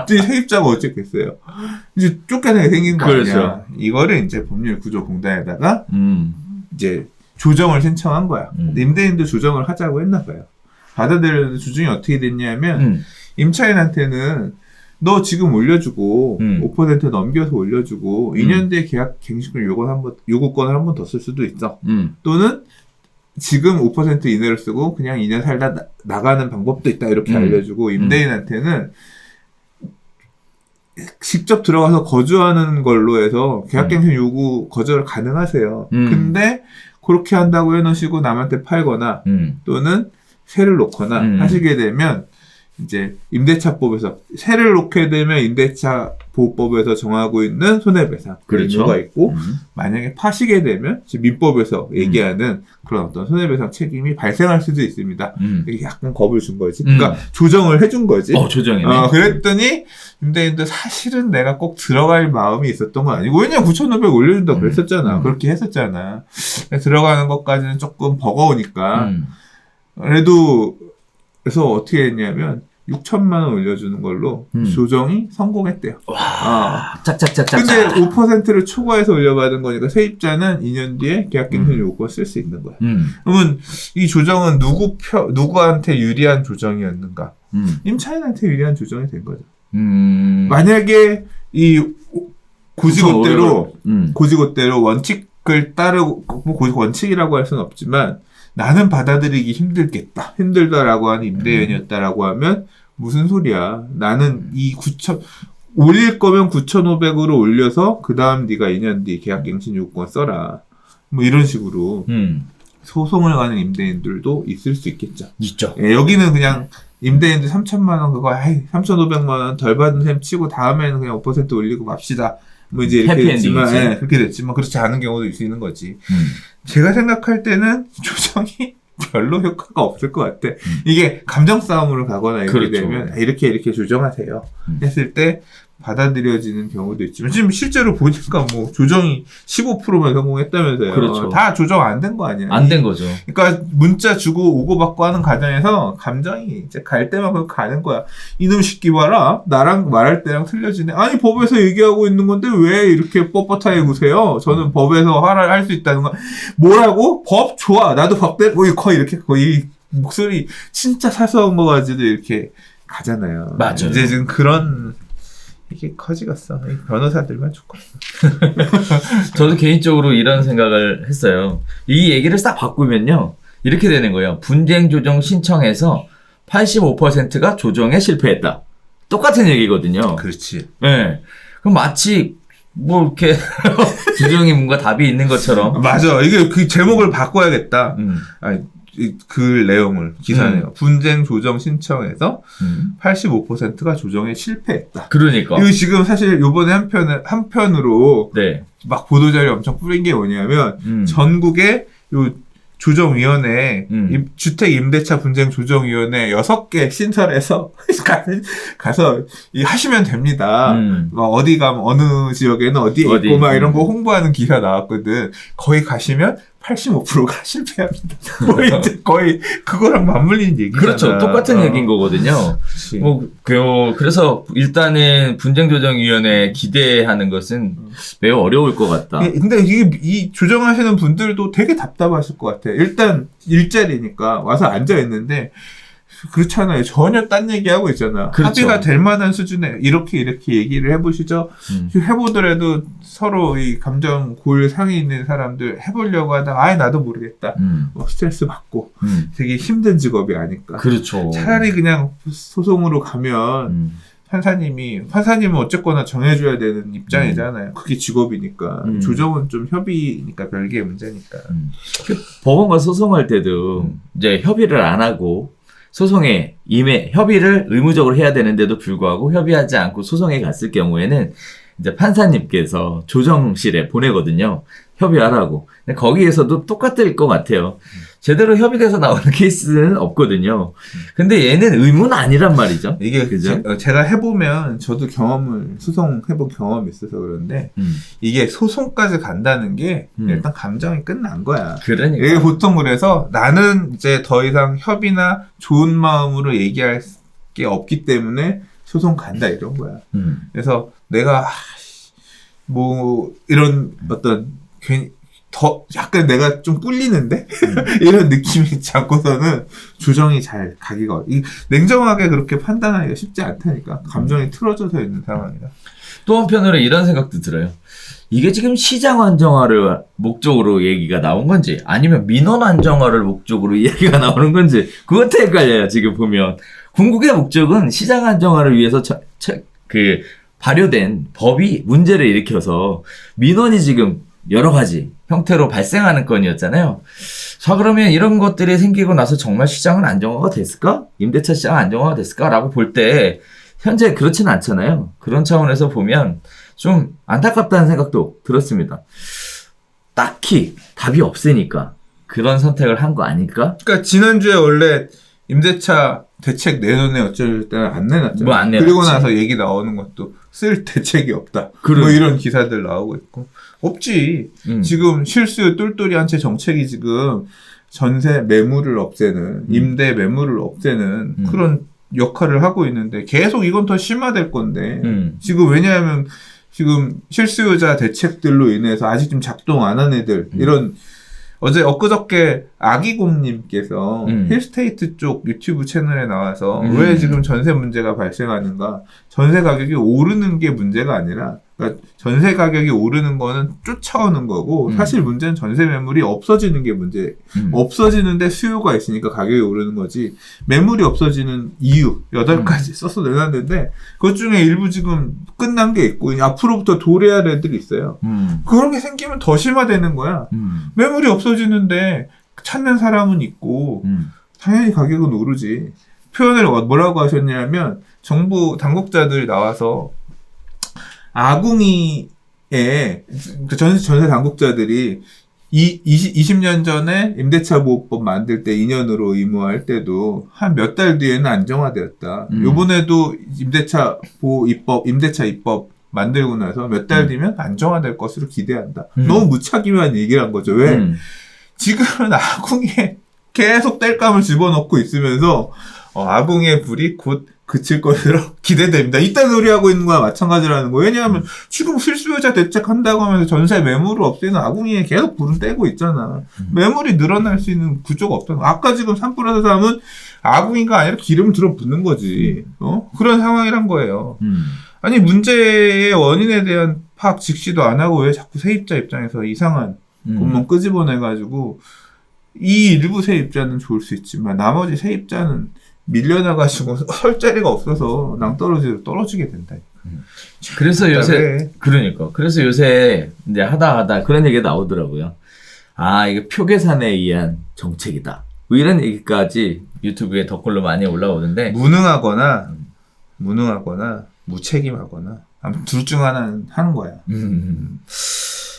[SPEAKER 2] 이제 세입자가 어쨌겠어요? 이제 쫓겨나게 생긴 거 아니야.
[SPEAKER 1] 그렇죠.
[SPEAKER 2] 이거를 이제 법률구조공단에다가 이제 조정을 신청한 거야. 근데 임대인도 조정을 하자고 했나 봐요. 받아들였는데 조정이 어떻게 됐냐면 임차인한테는 너 지금 올려주고 5% 넘겨서 올려주고 2년 뒤에 계약 갱신을 요구권을 한 번 더 쓸 수도 있어. 또는 지금 5% 이내로 쓰고 그냥 2년 살다 나가는 방법도 있다. 이렇게 알려주고 임대인한테는 직접 들어가서 거주하는 걸로 해서 계약갱신 요구 거절 가능하세요. 근데 그렇게 한다고 해놓으시고 남한테 팔거나 또는 세를 놓거나 하시게 되면 이제 임대차법에서 세를 놓게 되면 임대차 보호법에서 정하고 있는 손해배상
[SPEAKER 1] 그렇죠.
[SPEAKER 2] 의무가 있고 만약에 파시게 되면 민법에서 얘기하는 그런 어떤 손해배상 책임이 발생할 수도 있습니다. 이게 약간 겁을 준 거지. 그러니까 조정을 해준 거지.
[SPEAKER 1] 조정이네.
[SPEAKER 2] 그랬더니 임대인도 사실은 내가 꼭 들어갈 마음이 있었던 건 아니고 왜냐면 9,500 올려준다고 그랬었잖아. 그렇게 했었잖아. 들어가는 것까지는 조금 버거우니까 그래도 그래서 어떻게 했냐면 6천만 원 올려주는 걸로 조정이 성공했대요.
[SPEAKER 1] 와, 짝짝짝짝.
[SPEAKER 2] 근데 5%를 초과해서 올려받은 거니까 세입자는 2년 뒤에 계약갱신 요구권 쓸 수 있는 거야. 그러면 이 조정은 누구한테 유리한 조정이었는가? 임차인한테 유리한 조정이 된 거죠. 만약에 이 고지고대로 원칙을 따르고 원칙이라고 할 수는 없지만 나는 받아들이기 힘들다라고 하는 임대인이었다라고 하면 무슨 소리야. 나는 이 9,000 올릴 거면 9,500으로 올려서 그 다음 네가 2년 뒤에 계약갱신 요구권 써라. 뭐 이런 식으로 소송을 가는 임대인들도 있을 수 있겠죠.
[SPEAKER 1] 있죠.
[SPEAKER 2] 예, 여기는 그냥 임대인들 3,000만 원 그거 3,500만 원 덜 받은 셈 치고 다음에는 그냥 5% 올리고 맙시다. 뭐 이제 이렇게 됐지만, 그렇게 됐지만 그렇지 않은 경우도 있는 거지. 제가 생각할 때는 조정이 별로 효과가 없을 것 같아. 이게 감정 싸움으로 가거나 이렇게 되면 이렇게 조정하세요. 했을 때 받아들여지는 경우도 있지만 지금 실제로 보니까 뭐 조정이 15%만 성공했다면서요.
[SPEAKER 1] 그렇죠.
[SPEAKER 2] 다 조정 안 된 거 아니야?
[SPEAKER 1] 안 된 거죠.
[SPEAKER 2] 그러니까 문자 주고 오고 받고 하는 과정에서 감정이 이제 갈 때만 그렇게 가는 거야. 이놈 새끼 봐라. 나랑 말할 때랑 틀려지네. 아니 법에서 얘기하고 있는 건데 왜 이렇게 뻣뻣하게 구세요? 저는 법에서 할 수 있다는 거. 뭐라고? 법 좋아. 나도 법대로 거의 목소리 진짜 사소한 거 가지고 이렇게 가잖아요.
[SPEAKER 1] 맞아요.
[SPEAKER 2] 이제 지금 그런 이게 커지겠어. 변호사들만 죽겠어.
[SPEAKER 1] 저도 개인적으로 이런 생각을 했어요. 이 얘기를 싹 바꾸면요. 이렇게 되는 거예요. 분쟁 조정 신청해서 85%가 조정에 실패했다. 똑같은 얘기거든요.
[SPEAKER 2] 그렇지.
[SPEAKER 1] 네. 그럼 마치 뭐 이렇게 조정이 뭔가 답이 있는 것처럼.
[SPEAKER 2] 맞아. 이게 그 제목을 바꿔야겠다. 아니, 그 내용을 기사네요. 분쟁 조정 신청에서 85%가 조정에 실패했다.
[SPEAKER 1] 그러니까.
[SPEAKER 2] 이거 지금 사실 요번에 한편으로
[SPEAKER 1] 네.
[SPEAKER 2] 막 보도자료 엄청 뿌린 게 뭐냐면 전국에 요 조정위원회, 주택 임대차 분쟁 조정위원회 6개 신설해서 가서 하시면 됩니다. 막 어디 가면 어느 지역에는 어디에 있고 막 이런 거 홍보하는 기사 나왔거든. 거기 가시면 85%가 실패합니다. 뭐 이제 거의 그거랑 맞물리는 얘기잖아.
[SPEAKER 1] 그렇죠. 똑같은 얘기인 거거든요. 그래서 일단은 분쟁조정위원회 기대하는 것은 매우 어려울 것 같다.
[SPEAKER 2] 근데 이 조정하시는 분들도 되게 답답하실 것 같아요. 일단 일자리니까 와서 앉아있는데 그렇잖아요. 전혀 딴 얘기하고 있잖아. 그렇죠. 합의가 될 만한 수준에 이렇게 얘기를 해보시죠. 해보더라도 서로 이 감정 고일 상이 있는 사람들 해보려고 하다가 아예 나도 모르겠다. 뭐 스트레스 받고 되게 힘든 직업이 아닐까.
[SPEAKER 1] 그렇죠.
[SPEAKER 2] 차라리 그냥 소송으로 가면 판사님은 어쨌거나 정해줘야 되는 입장이잖아요. 그게 직업이니까. 조정은 좀 협의니까 별개의 문제니까.
[SPEAKER 1] 법원과 소송할 때도 이제 협의를 안 하고 소송에 협의를 의무적으로 해야 되는데도 불구하고 협의하지 않고 소송에 갔을 경우에는 이제 판사님께서 조정실에 보내거든요. 협의하라고. 근데 거기에서도 똑같을 것 같아요. 제대로 협의돼서 나오는 케이스는 없거든요. 근데 얘는 의무는 아니란 말이죠.
[SPEAKER 2] 이게 그죠? 제가 해보면 저도 소송해본 경험이 있어서 그런데 이게 소송까지 간다는 게 일단 감정이 끝난 거야.
[SPEAKER 1] 그러니까.
[SPEAKER 2] 이게 보통 그래서 나는 이제 더 이상 협의나 좋은 마음으로 얘기할 게 없기 때문에 소송 간다 이런 거야. 그래서 내가 뭐 이런 어떤 괜히 더 약간 내가 좀 꿀리는데 이런 느낌이 있지 않고서는 조정이 잘 가기가 냉정하게 그렇게 판단하기가 쉽지 않다니까. 감정이 틀어져서 있는 상황이라.
[SPEAKER 1] 또 한편으로 이런 생각도 들어요. 이게 지금 시장 안정화를 목적으로 얘기가 나온 건지 아니면 민원 안정화를 목적으로 얘기가 나오는 건지 그것도 헷갈려요. 지금 보면 궁극의 목적은 시장 안정화를 위해서 발효된 법이 문제를 일으켜서 민원이 지금 여러 가지 형태로 발생하는 건이었잖아요. 자, 그러면 이런 것들이 생기고 나서 정말 시장은 안정화가 됐을까? 임대차 시장 안정화가 됐을까? 라고 볼 때 현재 그렇지는 않잖아요. 그런 차원에서 보면 좀 안타깝다는 생각도 들었습니다. 딱히 답이 없으니까 그런 선택을 한 거 아닐까?
[SPEAKER 2] 그러니까 지난주에 원래 임대차 대책 내놓네 어쩔 때는 안 내놨잖아요.
[SPEAKER 1] 뭐 안 내놨지.
[SPEAKER 2] 그리고 나서 얘기 나오는 것도 쓸 대책이 없다. 뭐 이런 기사들 나오고 있고. 없지. 지금 실수 똘똘이 한 채 정책이 지금 전세 매물을 없애는, 임대 매물을 없애는 그런 역할을 하고 있는데 계속 이건 더 심화될 건데 지금 왜냐하면 지금 실수요자 대책들로 인해서 아직 좀 작동 안 한 애들 이런 엊그저께 아기곰님께서 힐스테이트 쪽 유튜브 채널에 나와서 왜 지금 전세 문제가 발생하는가. 전세 가격이 오르는 게 문제가 아니라 그러니까 전세 가격이 오르는 거는 쫓아오는 거고 사실 문제는 전세 매물이 없어지는 게 문제. 없어지는데 수요가 있으니까 가격이 오르는 거지. 매물이 없어지는 이유 8가지 써서 내놨는데 그것 중에 일부 지금 끝난 게 있고 앞으로부터 도래할 애들이 있어요. 그런 게 생기면 더 심화되는 거야. 매물이 없어지는데 찾는 사람은 있고 당연히 가격은 오르지. 표현을 뭐라고 하셨냐면 정부 당국자들이 나와서 아궁이에 전세 당국자들이 20년 전에 임대차 보호법 만들 때 2년으로 의무화할 때도 한 몇 달 뒤에는 안정화되었다. 요번에도 임대차 입법 만들고 나서 몇 달 뒤면 안정화될 것으로 기대한다. 너무 무책임한 얘기를 한 거죠. 왜? 지금은 아궁이에 계속 땔감을 집어넣고 있으면서 아궁이의 불이 곧 그칠 것으로 기대됩니다. 이딴 소리 하고 있는 거와 마찬가지라는 거예요. 왜냐하면 지금 실수요자 대책한다고 하면서 전세 매물을 없애는 아궁이에 계속 불은 떼고 있잖아. 매물이 늘어날 수 있는 구조가 없다. 아까 지금 3+3은 아궁이가 아니라 기름 들어붙는 거지. 그런 상황이란 거예요. 아니 문제의 원인에 대한 파악 직시도 안 하고 왜 자꾸 세입자 입장에서 이상한 것만 끄집어내가지고 이 일부 세입자는 좋을 수 있지만 나머지 세입자는 밀려나가지고 설 자리가 없어서 떨어지게 된다.
[SPEAKER 1] 그래서 요새 그래서 요새 이제 하다 그런 얘기가 나오더라고요. 아, 이게 표 계산에 의한 정책이다. 뭐 이런 얘기까지 유튜브에 댓글로 많이 올라오는데
[SPEAKER 2] 무능하거나 무책임하거나 아무튼 둘 중 하나는 하는 거야.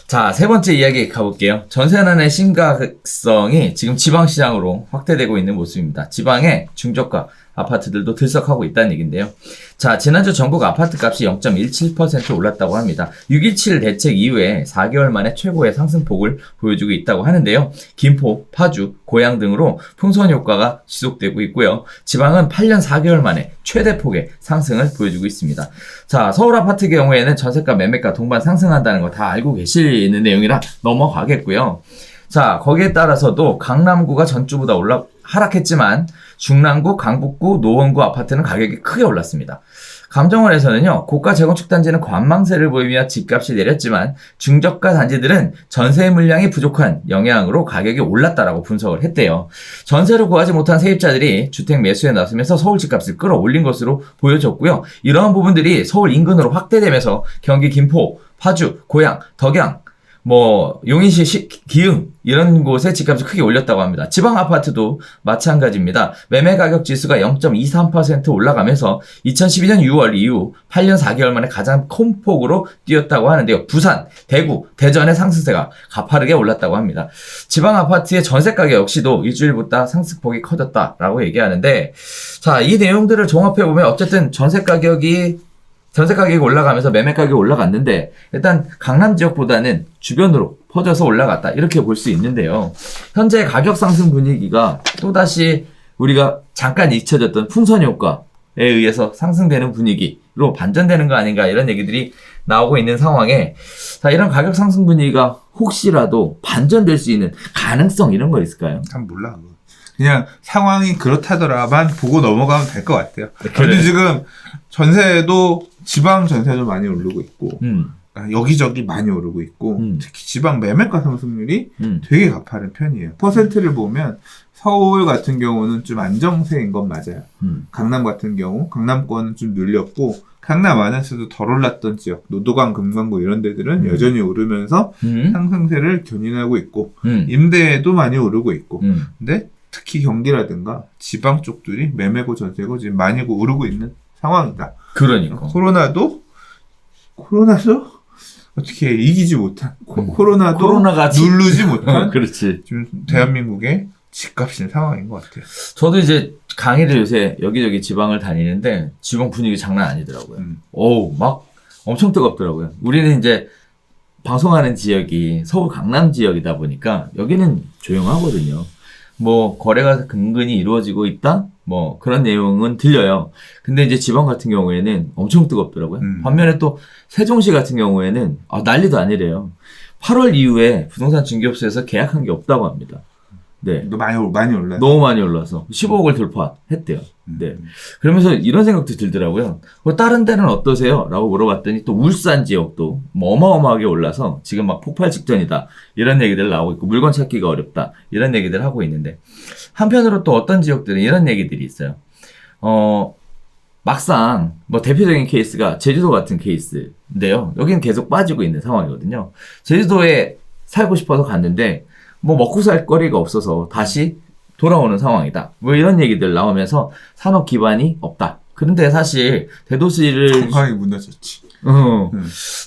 [SPEAKER 1] 자, 세 번째 이야기 가볼게요. 전세난의 심각성이 지금 지방시장으로 확대되고 있는 모습입니다. 지방의 중저가 아파트들도 들썩하고 있다는 얘기인데요. 자, 지난주 전국 아파트 값이 0.17% 올랐다고 합니다. 6.17 대책 이후에 4개월 만에 최고의 상승폭을 보여주고 있다고 하는데요. 김포, 파주, 고양 등으로 풍선 효과가 지속되고 있고요. 지방은 8년 4개월 만에 최대폭의 상승을 보여주고 있습니다. 자, 서울 아파트 경우에는 전세가, 매매가 동반 상승한다는 거 다 알고 계시는 내용이라 넘어가겠고요. 자, 거기에 따라서도 강남구가 전주보다 하락했지만 중랑구, 강북구, 노원구 아파트는 가격이 크게 올랐습니다. 감정원에서는요, 고가 재건축 단지는 관망세를 보이며 집값이 내렸지만 중저가 단지들은 전세 물량이 부족한 영향으로 가격이 올랐다라고 분석을 했대요. 전세를 구하지 못한 세입자들이 주택 매수에 나서면서 서울 집값을 끌어올린 것으로 보여졌고요. 이러한 부분들이 서울 인근으로 확대되면서 경기 김포, 파주, 고양, 덕양, 용인시 기흥 이런 곳에 집값을 크게 올렸다고 합니다. 지방 아파트도 마찬가지입니다. 매매 가격 지수가 0.23% 올라가면서 2012년 6월 이후 8년 4개월 만에 가장 큰 폭으로 뛰었다고 하는데요. 부산, 대구, 대전의 상승세가 가파르게 올랐다고 합니다. 지방 아파트의 전세 가격 역시도 일주일보다 상승폭이 커졌다라고 얘기하는데, 자, 이 내용들을 종합해 보면 어쨌든 전세 가격이 올라가면서 매매 가격이 올라갔는데, 일단 강남 지역보다는 주변으로 퍼져서 올라갔다, 이렇게 볼 수 있는데요. 현재 가격 상승 분위기가 또다시 우리가 잠깐 잊혀졌던 풍선 효과에 의해서 상승되는 분위기로 반전되는 거 아닌가, 이런 얘기들이 나오고 있는 상황에, 자, 이런 가격 상승 분위기가 혹시라도 반전될 수 있는 가능성, 이런 거 있을까요?
[SPEAKER 2] 참 몰라. 그냥 상황이 그렇다더라만 보고 넘어가면 될 것 같아요. 근데 지금 전세도 지방 전세도 많이 오르고 있고, 여기저기 많이 오르고 있고, 특히 지방 매매가 상승률이 되게 가파른 편이에요. 퍼센트를 보면 서울 같은 경우는 좀 안정세인 건 맞아요. 강남 같은 경우, 강남권은 좀 늘렸고, 강남 안에서도 덜 올랐던 지역, 노도강, 금강구 이런 데들은 여전히 오르면서 상승세를 견인하고 있고, 임대도 많이 오르고 있고, 근데 특히 경기라든가 지방 쪽들이 매매고 전세고 지금 많이 오르고 있는 상황이다.
[SPEAKER 1] 그러니까.
[SPEAKER 2] 코로나도 어떻게 이기지 못한, 코로나가 누르지 못한
[SPEAKER 1] 그렇지.
[SPEAKER 2] 지금 대한민국의 집값인 상황인 것 같아요.
[SPEAKER 1] 저도 이제 강의를 요새 여기저기 지방을 다니는데 지방 분위기 장난 아니더라고요. 어우, 막 엄청 뜨겁더라고요. 우리는 이제 방송하는 지역이 서울 강남 지역이다 보니까 여기는 조용하거든요. 거래가 근근히 이루어지고 있다? 그런 내용은 들려요. 근데 이제 지방 같은 경우에는 엄청 뜨겁더라고요. 반면에 또 세종시 같은 경우에는 난리도 아니래요. 8월 이후에 부동산 중개업소에서 계약한 게 없다고 합니다. 네.
[SPEAKER 2] 많이 올라요.
[SPEAKER 1] 너무 많이 올라서 15억을 돌파했대요. 네. 그러면서 이런 생각도 들더라고요. 다른 데는 어떠세요? 라고 물어봤더니 또 울산 지역도 어마어마하게 올라서 지금 막 폭발 직전이다, 이런 얘기들 나오고 있고, 물건 찾기가 어렵다, 이런 얘기들 하고 있는데, 한편으로 또 어떤 지역들은 이런 얘기들이 있어요. 막상 대표적인 케이스가 제주도 같은 케이스인데요. 여기는 계속 빠지고 있는 상황이거든요. 제주도에 살고 싶어서 갔는데 먹고 살 거리가 없어서 다시 돌아오는 상황이다, 이런 얘기들 나오면서 산업 기반이 없다. 그런데 사실 대도시를
[SPEAKER 2] 건강이 무너졌지.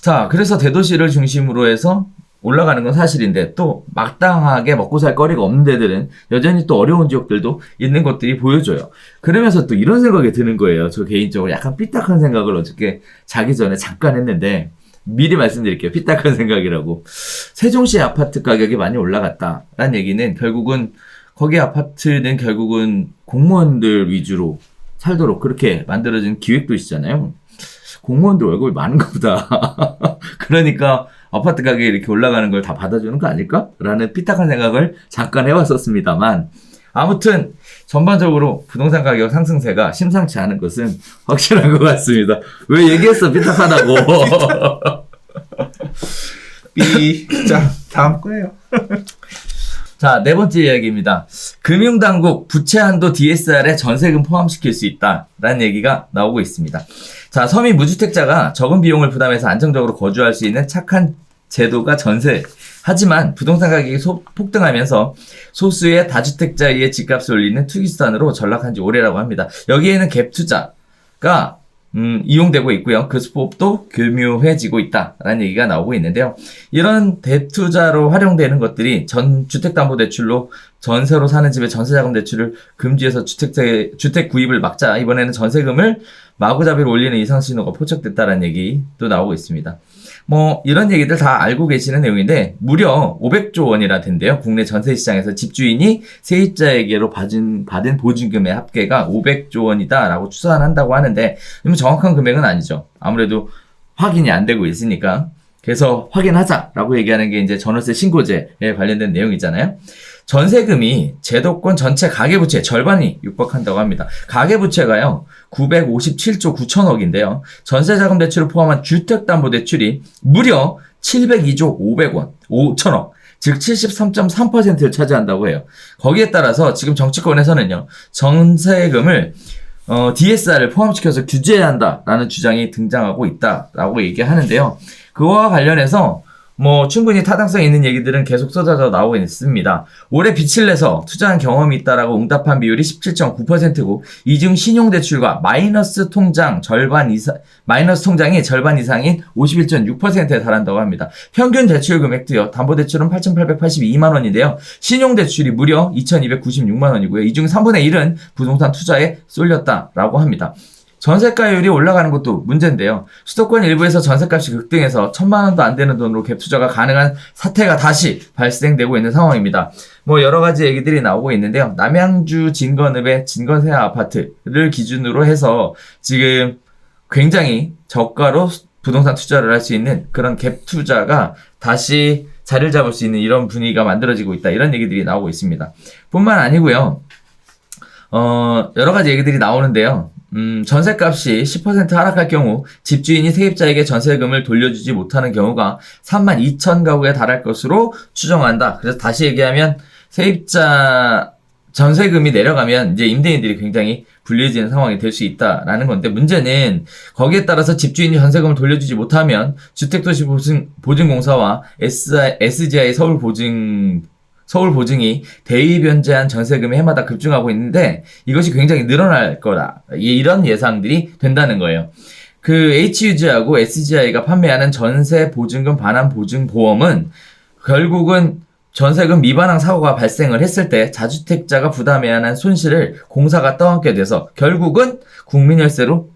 [SPEAKER 1] 자, 그래서 대도시를 중심으로 해서 올라가는 건 사실인데, 또 마땅하게 먹고 살 거리가 없는 데들은 여전히 또 어려운 지역들도 있는 것들이 보여줘요. 그러면서 또 이런 생각이 드는 거예요. 저 개인적으로 약간 삐딱한 생각을 어저께 자기 전에 잠깐 했는데, 미리 말씀드릴게요. 삐딱한 생각이라고. 세종시 아파트 가격이 많이 올라갔다라는 얘기는 결국은 거기 아파트는 결국은 공무원들 위주로 살도록 그렇게 만들어진 기획도 있잖아요. 공무원들 월급이 많은가 보다. 그러니까 아파트 가격이 이렇게 올라가는 걸 다 받아주는 거 아닐까? 라는 삐딱한 생각을 잠깐 해봤었습니다만, 아무튼 전반적으로 부동산 가격 상승세가 심상치 않은 것은 확실한 것 같습니다. 왜 얘기했어? 삐딱하다고.
[SPEAKER 2] 자, 다음 거예요.
[SPEAKER 1] 자, 네 번째 이야기입니다. 금융당국 부채 한도 DSR에 전세금 포함시킬 수 있다라는 얘기가 나오고 있습니다. 자, 서민 무주택자가 적은 비용을 부담해서 안정적으로 거주할 수 있는 착한 제도가 전세. 하지만 부동산 가격이 폭등하면서 소수의 다주택자의 집값을 올리는 투기수단으로 전락한 지 오래라고 합니다. 여기에는 갭 투자가 이용되고 있고요. 그 수법도 교묘해지고 있다라는 얘기가 나오고 있는데요. 이런 대투자로 활용되는 것들이 전 주택담보대출로 전세로 사는 집의 전세자금 대출을 금지해서 주택 구입을 막자 이번에는 전세금을 마구잡이로 올리는 이상 신호가 포착됐다라는 얘기도 나오고 있습니다. 뭐 이런 얘기들 다 알고 계시는 내용인데 무려 500조 원이나 된대요. 국내 전세 시장에서 집주인이 세입자에게로 받은 보증금의 합계가 500조 원이다라고 추산한다고 하는데 정확한 금액은 아니죠. 아무래도 확인이 안 되고 있으니까. 그래서 확인하자라고 얘기하는 게 이제 전월세 신고제에 관련된 내용이잖아요. 전세금이 제도권 전체 가계부채의 절반이 육박한다고 합니다. 가계부채가요 957조 9천억인데요. 전세자금 대출을 포함한 주택담보대출이 무려 702조 5천억 즉 73.3%를 차지한다고 해요. 거기에 따라서 지금 정치권에서는요 전세금을 DSR을 포함시켜서 규제해야 한다라는 주장이 등장하고 있다라고 얘기하는데요. 그거와 관련해서 뭐 충분히 타당성 있는 얘기들은 계속 쏟아져 나오고 있습니다. 올해 빚을 내서 투자한 경험이 있다라고 응답한 비율이 17.9%고 이중 신용대출과 마이너스 통장이 절반 이상인 51.6%에 달한다고 합니다. 평균 대출 금액도요. 담보대출은 8,882만 원인데요. 신용대출이 무려 2,296만 원이고요. 이 중 3분의 1은 부동산 투자에 쏠렸다라고 합니다. 전세가율이 올라가는 것도 문제인데요. 수도권 일부에서 전세값이 급등해서 1,000만 원도 안 되는 돈으로 갭 투자가 가능한 사태가 다시 발생되고 있는 상황입니다. 뭐 여러 가지 얘기들이 나오고 있는데요. 남양주 진건읍의 진건세아 아파트를 기준으로 해서 지금 굉장히 저가로 부동산 투자를 할 수 있는 그런 갭 투자가 다시 자리를 잡을 수 있는 이런 분위기가 만들어지고 있다. 이런 얘기들이 나오고 있습니다. 뿐만 아니고요. 여러 가지 얘기들이 나오는데요. 전세값이 10% 하락할 경우 집주인이 세입자에게 전세금을 돌려주지 못하는 경우가 32,000가구에 달할 것으로 추정한다. 그래서 다시 얘기하면 세입자 전세금이 내려가면 이제 임대인들이 굉장히 불리해지는 상황이 될 수 있다라는 건데 문제는 거기에 따라서 집주인이 전세금을 돌려주지 못하면 주택도시보증공사와 SGI 서울보증이 대위변제한 전세금이 해마다 급증하고 있는데 이것이 굉장히 늘어날 거다. 이런 예상들이 된다는 거예요. 그 HUG하고 SGI가 판매하는 전세보증금 반환보증보험은 결국은 전세금 미반환 사고가 발생을 했을 때 자주택자가 부담해야 하는 손실을 공사가 떠안게 돼서 결국은 국민혈세로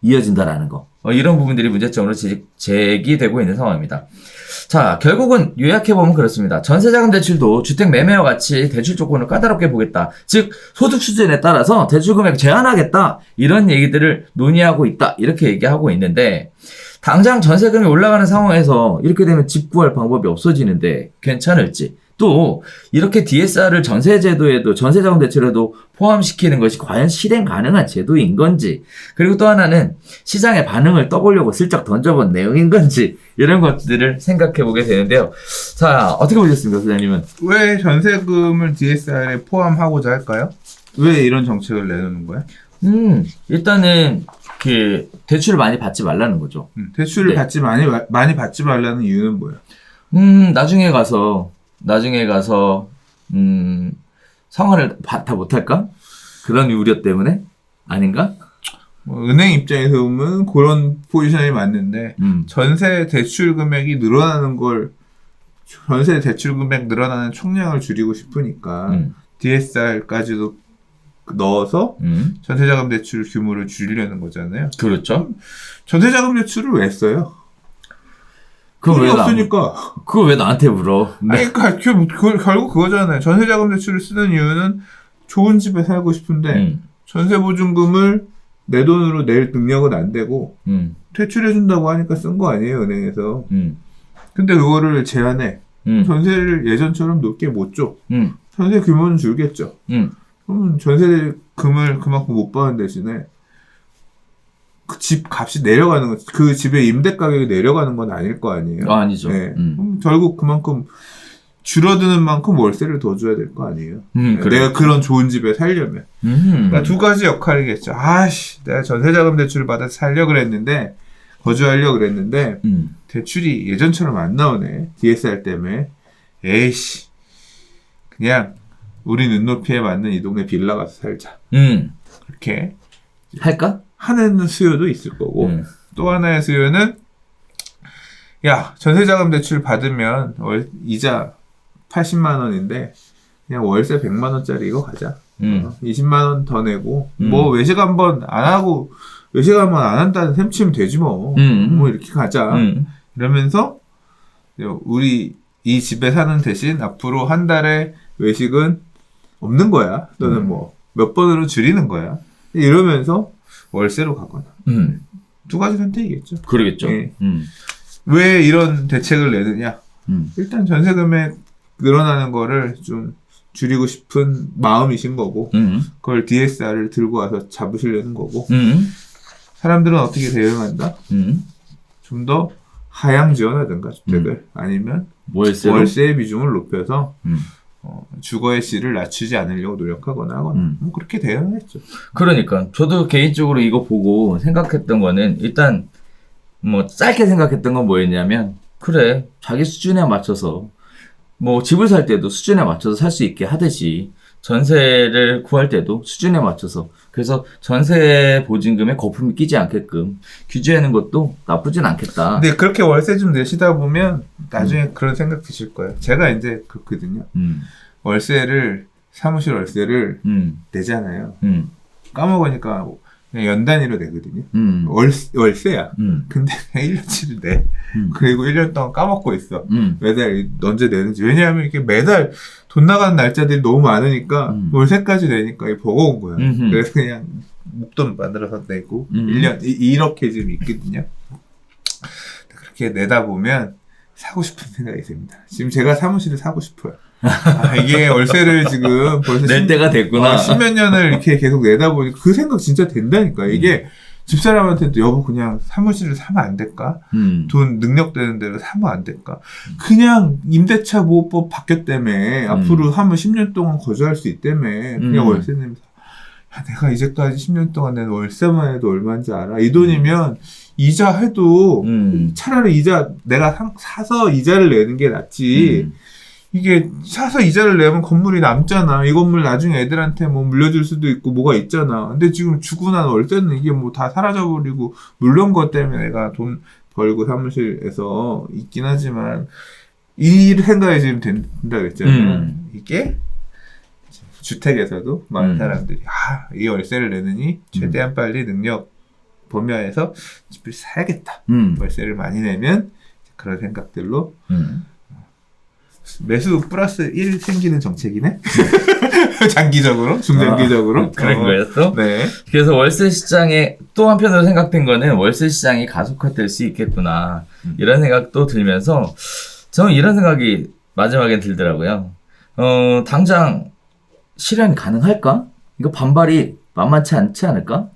[SPEAKER 1] 이어진다라는 거. 이런 부분들이 문제점으로 제기되고 있는 상황입니다. 자, 결국은 요약해보면 그렇습니다. 전세자금 대출도 주택 매매와 같이 대출 조건을 까다롭게 보겠다. 즉 소득 수준에 따라서 대출 금액 제한하겠다. 이런 얘기들을 논의하고 있다. 이렇게 얘기하고 있는데 당장 전세금이 올라가는 상황에서 이렇게 되면 집 구할 방법이 없어지는데 괜찮을지 또 이렇게 DSR을 전세제도에도 전세자금 대출에도 포함시키는 것이 과연 실행 가능한 제도인 건지 그리고 또 하나는 시장의 반응을 떠보려고 슬쩍 던져본 내용인 건지 이런 것들을 생각해 보게 되는데요. 자, 어떻게 보셨습니까, 소장님은?
[SPEAKER 2] 왜 전세금을 DSR에 포함하고자 할까요? 왜 이런 정책을 내놓는 거야?
[SPEAKER 1] 일단은 그 대출을 많이 받지 말라는 거죠.
[SPEAKER 2] 대출을 많이 받지 말라는 이유는 뭐야?
[SPEAKER 1] 나중에 가서 상환을 다 못할까? 그런 우려 때문에? 아닌가?
[SPEAKER 2] 은행 입장에서 보면 그런 포지션이 맞는데 전세 대출 금액이 늘어나는 총량을 줄이고 싶으니까 DSR까지도 넣어서 전세자금 대출 규모를 줄이려는 거잖아요.
[SPEAKER 1] 그렇죠.
[SPEAKER 2] 전세자금 대출을 왜 써요?
[SPEAKER 1] 그거 왜
[SPEAKER 2] 없으니까.
[SPEAKER 1] 그거 왜 나한테 물어?
[SPEAKER 2] 네. 그러니까 결국 그거잖아요. 전세자금 대출을 쓰는 이유는 좋은 집에 살고 싶은데 전세보증금을 내 돈으로 낼 능력은 안 되고 대출해준다고 하니까 쓴 거 아니에요, 은행에서. 근데 그거를 제한해. 전세를 예전처럼 높게 못 줘. 전세 규모는 줄겠죠. 그러면 전세금을 그만큼 못 받는 대신에 그 집 값이 내려가는 거, 그 집의 임대 가격이 내려가는 건 아닐 거 아니에요?
[SPEAKER 1] 아니죠.
[SPEAKER 2] 네. 결국 그만큼 줄어드는 만큼 월세를 더 줘야 될 거 아니에요? 내가 그런 좋은 집에 살려면. 그러니까 두 가지 역할이겠죠. 내가 전세자금 대출을 받아서 살려고 그랬는데, 거주하려고 그랬는데, 대출이 예전처럼 안 나오네. DSR 때문에. 에이씨. 그냥, 우리 눈높이에 맞는 이 동네 빌라 가서 살자. 그렇게.
[SPEAKER 1] 할까?
[SPEAKER 2] 하는 수요도 있을 거고 또 하나의 수요는 야 전세자금 대출 받으면 이자 80만 원인데 그냥 월세 100만 원짜리 이거 가자. 20만 원 더 내고 뭐 외식 한번 안 하고 외식 한번 안 한다는 셈 치면 되지 뭐. 뭐 이렇게 가자. 이러면서 우리 이 집에 사는 대신 앞으로 한 달에 외식은 없는 거야. 또는 뭐 몇 번으로 줄이는 거야. 이러면서 월세로 가거나. 두 가지 선택이겠죠.
[SPEAKER 1] 그러겠죠.
[SPEAKER 2] 예. 왜 이런 대책을 내느냐? 일단 전세 금액 늘어나는 거를 좀 줄이고 싶은 마음이신 거고, 그걸 DSR을 들고 와서 잡으시려는 거고, 사람들은 어떻게 대응한다? 좀 더 하향 지원하든가 주택을 아니면 월세의 비중을 높여서 주거의 질을 낮추지 않으려고 노력하거나 하거나 뭐 그렇게 대응했죠.
[SPEAKER 1] 그러니까 저도 개인적으로 이거 보고 생각했던 거는 일단 뭐 짧게 생각했던 건 뭐였냐면 그래 자기 수준에 맞춰서 뭐 집을 살 때도 수준에 맞춰서 살 수 있게 하듯이 전세를 구할 때도 수준에 맞춰서 그래서 전세 보증금에 거품이 끼지 않게끔 규제하는 것도 나쁘진 않겠다.
[SPEAKER 2] 근데 그렇게 월세 좀 내시다 보면 나중에 그런 생각 드실 거예요. 제가 이제 그렇거든요. 월세를 사무실 월세를 내잖아요. 까먹으니까 그냥 연 단위로 내거든요. 월세야. 근데 1년치를 내. 그리고 1년 동안 까먹고 있어. 매달 언제 내는지. 왜냐하면 이게 매달 돈 나가는 날짜들이 너무 많으니까 월세까지 내니까 이게 버거운 거야. 그래서 그냥 목돈 만들어서 내고 1년 이렇게 지금 있거든요. 그렇게 내다 보면 사고 싶은 생각이 듭니다. 지금 제가 사무실을 사고 싶어요. 이게 월세를 지금 벌써
[SPEAKER 1] 낼 때가 됐구나.
[SPEAKER 2] 10몇 년을 이렇게 계속 내다 보니 그 생각 진짜 된다니까. 이게 집사람한테도 여보 그냥 사무실을 사면 안 될까? 돈 능력되는 대로 사면 안 될까? 그냥 임대차 보호법 바뀌었다며. 앞으로 하면 10년 동안 거주할 수 있다며. 그냥 월세 내면서. 야, 내가 이제까지 10년 동안 낸 월세만 해도 얼마인지 알아? 이 돈이면 이자 해도 차라리 이자 내가 사서 이자를 내는 게 낫지. 이게 사서 이자를 내면 건물이 남잖아. 이 건물 나중에 애들한테 뭐 물려줄 수도 있고 뭐가 있잖아. 근데 지금 주고 난 월세는 이게 뭐 다 사라져버리고 물론 것 때문에 내가 돈 벌고 사무실에서 있긴 하지만 이 생각이 지금 된다 그랬잖아요. 이게 주택에서도 많은 사람들이 이 월세를 내느니 최대한 빨리 능력 범위하에서 집을 사야겠다. 월세를 많이 내면 그런 생각들로 매수 플러스 1 생기는 정책이네? 장기적으로? 중장기적으로?
[SPEAKER 1] 그런 거예요, 또?
[SPEAKER 2] 네.
[SPEAKER 1] 그래서 월세 시장에 또 한편으로 생각된 거는 월세 시장이 가속화될 수 있겠구나. 이런 생각도 들면서 저는 이런 생각이 마지막엔 들더라고요. 당장 실현 가능할까? 이거 반발이 만만치 않지 않을까?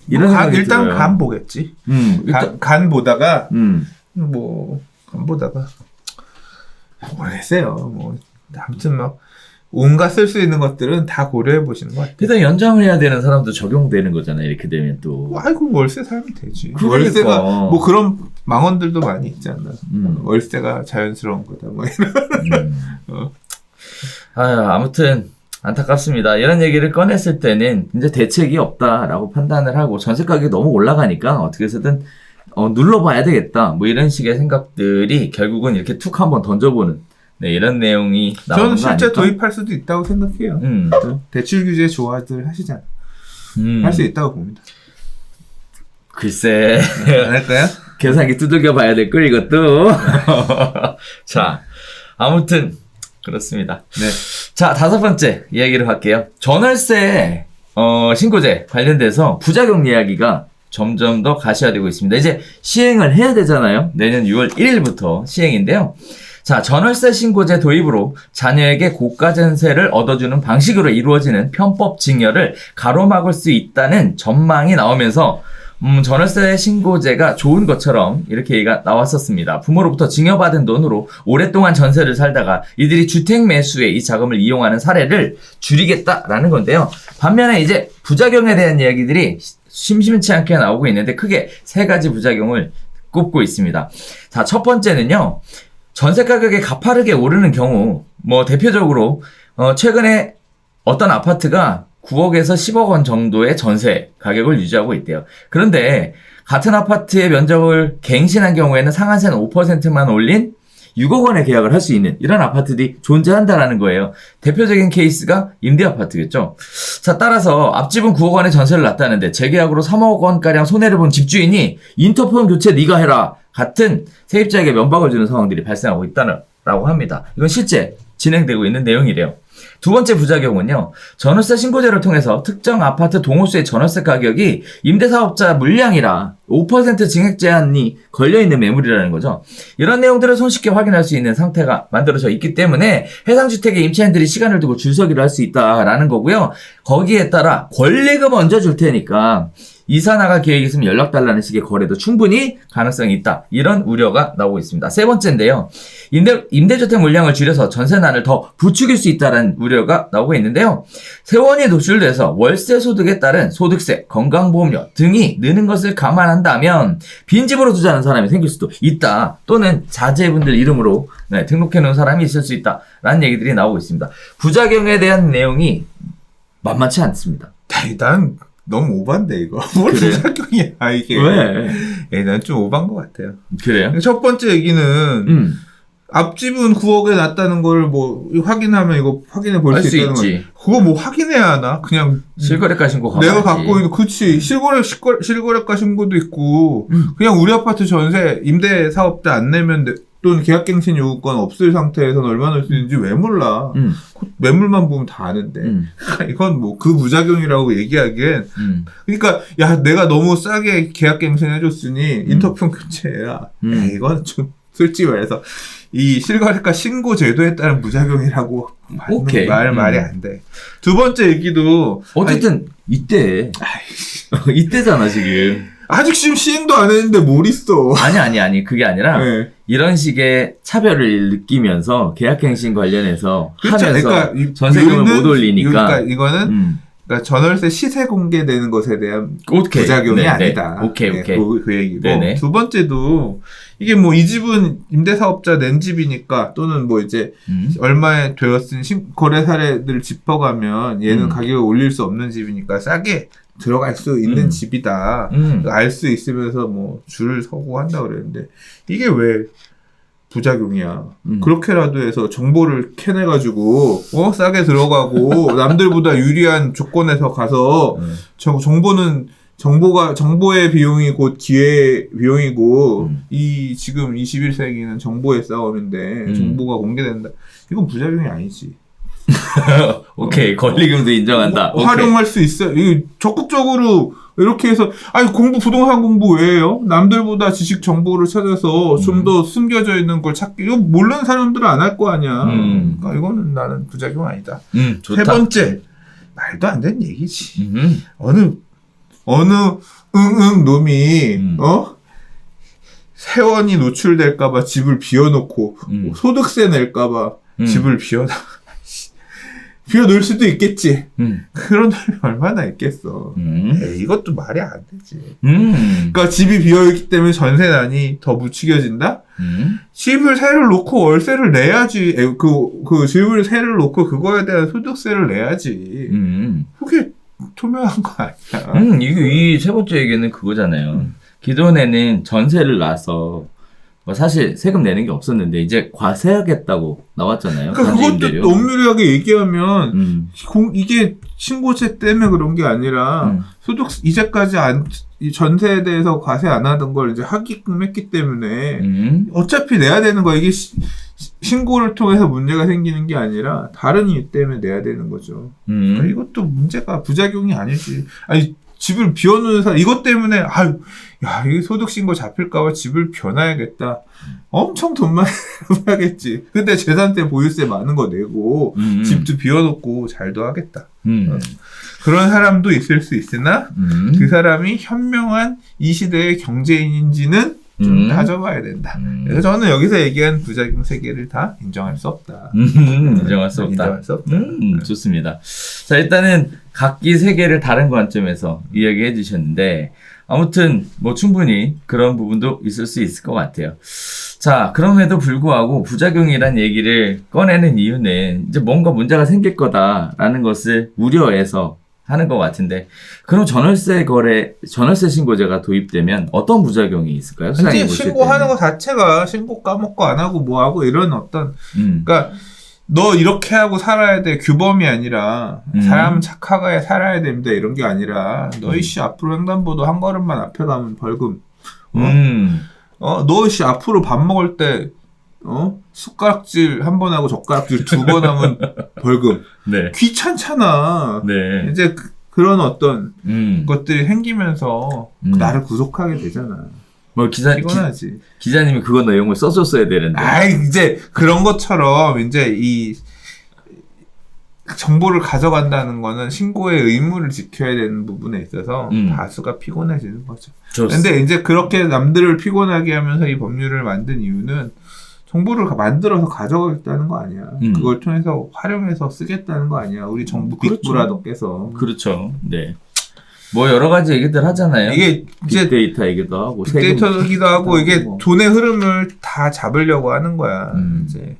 [SPEAKER 1] 이런 생각이
[SPEAKER 2] 일단
[SPEAKER 1] 들어요.
[SPEAKER 2] 간 보겠지. 간 보다가 간 보다가 모르겠어요. 뭐 아무튼 막 온갖 쓸 수 있는 것들은 다 고려해 보시는 것 같아요.
[SPEAKER 1] 일단 연장을 해야 되는 사람도 적용되는 거잖아요. 이렇게 되면 또.
[SPEAKER 2] 아이고 월세 살면 되지.
[SPEAKER 1] 그러니까.
[SPEAKER 2] 월세가 뭐 그런 망언들도 많이 있잖아. 월세가 자연스러운 거다. 뭐 이런.
[SPEAKER 1] 아무튼 안타깝습니다. 이런 얘기를 꺼냈을 때는 이제 대책이 없다라고 판단을 하고 전세 가격이 너무 올라가니까 어떻게 해서든 눌러봐야 되겠다. 뭐 이런 식의 생각들이 결국은 이렇게 툭 한번 던져보는 이런 내용이 나오는
[SPEAKER 2] 저는 실제
[SPEAKER 1] 아닐까?
[SPEAKER 2] 도입할 수도 있다고 생각해요. 대출 규제 조화들 하시잖아. 할 수 있다고 봅니다.
[SPEAKER 1] 글쎄.
[SPEAKER 2] 안 할까요?
[SPEAKER 1] 계산기 두들겨 봐야 될 걸 이것도. 자, 아무튼 그렇습니다.
[SPEAKER 2] 네.
[SPEAKER 1] 자, 5번째 이야기를 할게요. 전월세 신고제 관련돼서 부작용 이야기가 점점 더 가시화되고 있습니다. 이제 시행을 해야 되잖아요. 내년 6월 1일부터 시행인데요. 자, 전월세 신고제 도입으로 자녀에게 고가 전세를 얻어주는 방식으로 이루어지는 편법 증여를 가로막을 수 있다는 전망이 나오면서 전월세 신고제가 좋은 것처럼 이렇게 얘기가 나왔었습니다. 부모로부터 증여받은 돈으로 오랫동안 전세를 살다가 이들이 주택 매수에 이 자금을 이용하는 사례를 줄이겠다라는 건데요. 반면에 이제 부작용에 대한 이야기들이 심심치 않게 나오고 있는데 크게 3가지 부작용을 꼽고 있습니다. 자, 첫 번째는요. 전세 가격이 가파르게 오르는 경우 대표적으로 최근에 어떤 아파트가 9억에서 10억 원 정도의 전세 가격을 유지하고 있대요. 그런데 같은 아파트의 면적을 갱신한 경우에는 상한세는 5%만 올린 6억 원에 계약을 할 수 있는 이런 아파트들이 존재한다라는 거예요. 대표적인 케이스가 임대아파트겠죠. 자, 따라서 앞집은 9억 원에 전세를 놨다는데 재계약으로 3억 원가량 손해를 본 집주인이 인터폰 교체 네가 해라 같은 세입자에게 면박을 주는 상황들이 발생하고 있다고 합니다. 이건 실제 진행되고 있는 내용이래요. 두 번째 부작용은요. 전월세 신고제를 통해서 특정 아파트 동호수의 전월세 가격이 임대사업자 물량이라 5% 증액 제한이 걸려있는 매물이라는 거죠. 이런 내용들을 손쉽게 확인할 수 있는 상태가 만들어져 있기 때문에 해당 주택의 임차인들이 시간을 두고 줄서기를 할 수 있다라는 거고요. 거기에 따라 권리금 얹어줄 테니까 이사 나갈 계획이 있으면 연락 달라는 식의 거래도 충분히 가능성이 있다. 이런 우려가 나오고 있습니다. 세 번째인데요. 임대주택 물량을 줄여서 전세난을 더 부추길 수 있다는 우려가 나오고 있는데요. 세원이 노출돼서 월세 소득에 따른 소득세, 건강보험료 등이 느는 것을 감안한다면 빈집으로 투자하는 사람이 생길 수도 있다. 또는 자제분들 이름으로 등록해놓은 사람이 있을 수 있다. 라는 얘기들이 나오고 있습니다. 부작용에 대한 내용이 만만치 않습니다.
[SPEAKER 2] 난 너무 오반데 이거. 뭘
[SPEAKER 1] 그래?
[SPEAKER 2] 부작용이야 이게.
[SPEAKER 1] 왜?
[SPEAKER 2] 난 좀 오반 것 같아요.
[SPEAKER 1] 그래요?
[SPEAKER 2] 첫 번째 얘기는 앞집은 9억에 났다는 걸 뭐 확인하면 이거 확인해 볼 수 있다는
[SPEAKER 1] 있지.
[SPEAKER 2] 거. 그거 뭐 확인해야 하나? 그냥
[SPEAKER 1] 실거래가 신고 가봐야지.
[SPEAKER 2] 내가 갖고 있는 그치 실거래가 신고도 있고 그냥 우리 아파트 전세 임대 사업자 안 내면 또는 계약갱신 요구권 없을 상태에서는 얼마 넣을 수 있는지 왜 몰라. 매물만 보면 다 아는데. 이건 뭐 그 부작용이라고 얘기하기엔. 그러니까 야 내가 너무 싸게 계약갱신 해줬으니 인터폰 교체해라. 야, 이건 좀 솔직히 말해서 이 실거래가 신고 제도에 따른 부작용이라고 말이 안 돼. 두 번째 얘기도
[SPEAKER 1] 어쨌든 이때 이때잖아 지금.
[SPEAKER 2] 아직 지금 시행도 안 했는데 뭘 있어.
[SPEAKER 1] 아니 그게 아니라
[SPEAKER 2] 네.
[SPEAKER 1] 이런 식의 차별을 느끼면서 계약갱신 관련해서
[SPEAKER 2] 그렇죠.
[SPEAKER 1] 하면서
[SPEAKER 2] 그러니까
[SPEAKER 1] 전세금을 못 올리니까
[SPEAKER 2] 그러니까 이거는 그러니까 전월세 시세 공개되는 것에 대한 부작용이 아니다.
[SPEAKER 1] 오케이.
[SPEAKER 2] 그 얘기고.
[SPEAKER 1] 네네.
[SPEAKER 2] 두 번째도 이게 뭐 이 집은 임대사업자 낸 집이니까 또는 뭐 이제 얼마에 되었은 거래 사례들을 짚어가면 얘는 가격을 올릴 수 없는 집이니까 싸게 들어갈 수 있는 집이다. 알 수 있으면서 뭐 줄을 서고 한다 그랬는데 이게 왜 부작용이야. 그렇게라도 해서 정보를 캐내가지고 싸게 들어가고 남들보다 유리한 조건에서 가서 정보의 비용이 곧 기회의 비용이고 이 지금 21세기는 정보의 싸움인데 정보가 공개된다. 이건 부작용이 아니지.
[SPEAKER 1] 오케이. 권리금도 인정한다.
[SPEAKER 2] 활용할 수 있어요. 이 적극적으로 이렇게 해서 부동산 공부 왜 해요? 남들보다 지식 정보를 찾아서 좀 더 숨겨져 있는 걸 찾기. 이거 모르는 사람들은 안 할 거 아니야. 그러니까 이거는 나는 부작용 아니다.
[SPEAKER 1] 좋다.
[SPEAKER 2] 세 번째, 말도 안 되는 얘기지. 어느 놈이 세원이 노출될까봐 집을 비워놓고 소득세 낼까봐 집을 비워놓을 수도 있겠지. 그런 놈이 얼마나 있겠어. 이것도 말이 안 되지. 그러니까 집이 비어있기 때문에 전세난이 더 부추겨진다? 집을 세를 놓고 월세를 내야지. 그 집을 세를 놓고 그거에 대한 소득세를 내야지. 그게 투명한 거 아니야.
[SPEAKER 1] 이 세 번째 얘기는 그거잖아요. 기존에는 전세를 놔서 사실 세금 내는 게 없었는데 이제 과세하겠다고 나왔잖아요.
[SPEAKER 2] 그러니까 그것도 엄밀하게 얘기하면 이게 신고세 때문에 그런 게 아니라 이제까지 전세에 대해서 과세 안 하던 걸 이제 하게끔 했기 때문에 어차피 내야 되는 거 이게 신고를 통해서 문제가 생기는 게 아니라 다른 이유 때문에 내야 되는 거죠. 그러니까 이것도 문제가 부작용이 아니지. 집을 비워놓는 사람, 이것 때문에, 이게 소득신고 잡힐까봐 집을 비워놔야겠다. 엄청 돈 많이 하겠지. 근데 재산세 보유세 많은 거 내고, 집도 비워놓고 잘도 하겠다. 그런 사람도 있을 수 있으나, 그 사람이 현명한 이 시대의 경제인인지는 좀 따져봐야 된다. 그래서 저는 여기서 얘기한 부작용 세 개를 다 인정할 수 없다.
[SPEAKER 1] 인정할 수 없다. 좋습니다. 자, 일단은 각기 세 개를 다른 관점에서 이야기해 주셨는데, 아무튼 뭐 충분히 그런 부분도 있을 수 있을 것 같아요. 자, 그럼에도 불구하고 부작용이란 얘기를 꺼내는 이유는 이제 뭔가 문제가 생길 거다라는 것을 우려해서 하는 것 같은데 그럼 전월세 신고제가 도입되면 어떤 부작용이 있을까요?
[SPEAKER 2] 이제 신고하는 거 자체가 신고 까먹고 안 하고 뭐 하고 이런 어떤 그러니까 너 이렇게 하고 살아야 돼 규범이 아니라 사람은 착하게 살아야 됩니다 이런 게 아니라 너희 씨 앞으로 횡단보도 한 걸음만 앞에 가면 벌금 너 씨 앞으로 밥 먹을 때 숟가락질 한 번 하고 젓가락질 2번 하면 벌금.
[SPEAKER 1] 네.
[SPEAKER 2] 귀찮잖아.
[SPEAKER 1] 네.
[SPEAKER 2] 이제 그런 어떤 것들이 생기면서 나를 구속하게 되잖아.
[SPEAKER 1] 뭐
[SPEAKER 2] 피곤하지.
[SPEAKER 1] 기자님이 그거 내용을 써줬어야 되는데.
[SPEAKER 2] 이제 그런 것처럼 이제 이 정보를 가져간다는 거는 신고의 의무를 지켜야 되는 부분에 있어서 다수가 피곤해지는 거죠. 근데 이제 그렇게 남들을 피곤하게 하면서 이 법률을 만든 이유는 정보를 만들어서 가져가겠다는 거 아니야. 그걸 통해서 활용해서 쓰겠다는 거 아니야. 우리 정부 빅브라더께서.
[SPEAKER 1] 그렇죠. 네. 뭐 여러 가지 얘기들 하잖아요.
[SPEAKER 2] 이게 이제
[SPEAKER 1] 빅데이터 얘기도 하고
[SPEAKER 2] 빅데이터기도 하고 이게 돈의 흐름을 다 잡으려고 하는 거야. 이제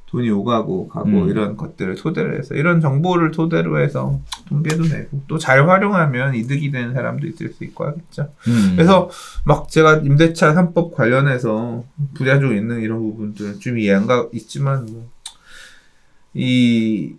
[SPEAKER 2] 돈이 오가고 가고 이런 것들을 토대로 해서 이런 정보를 토대로 해서 통계도 내고 또 잘 활용하면 이득이 되는 사람도 있을 수 있고 하겠죠. 그래서 막 제가 임대차 3법 관련해서 부작용 있는 이런 부분들은 좀 이해가 있지만 이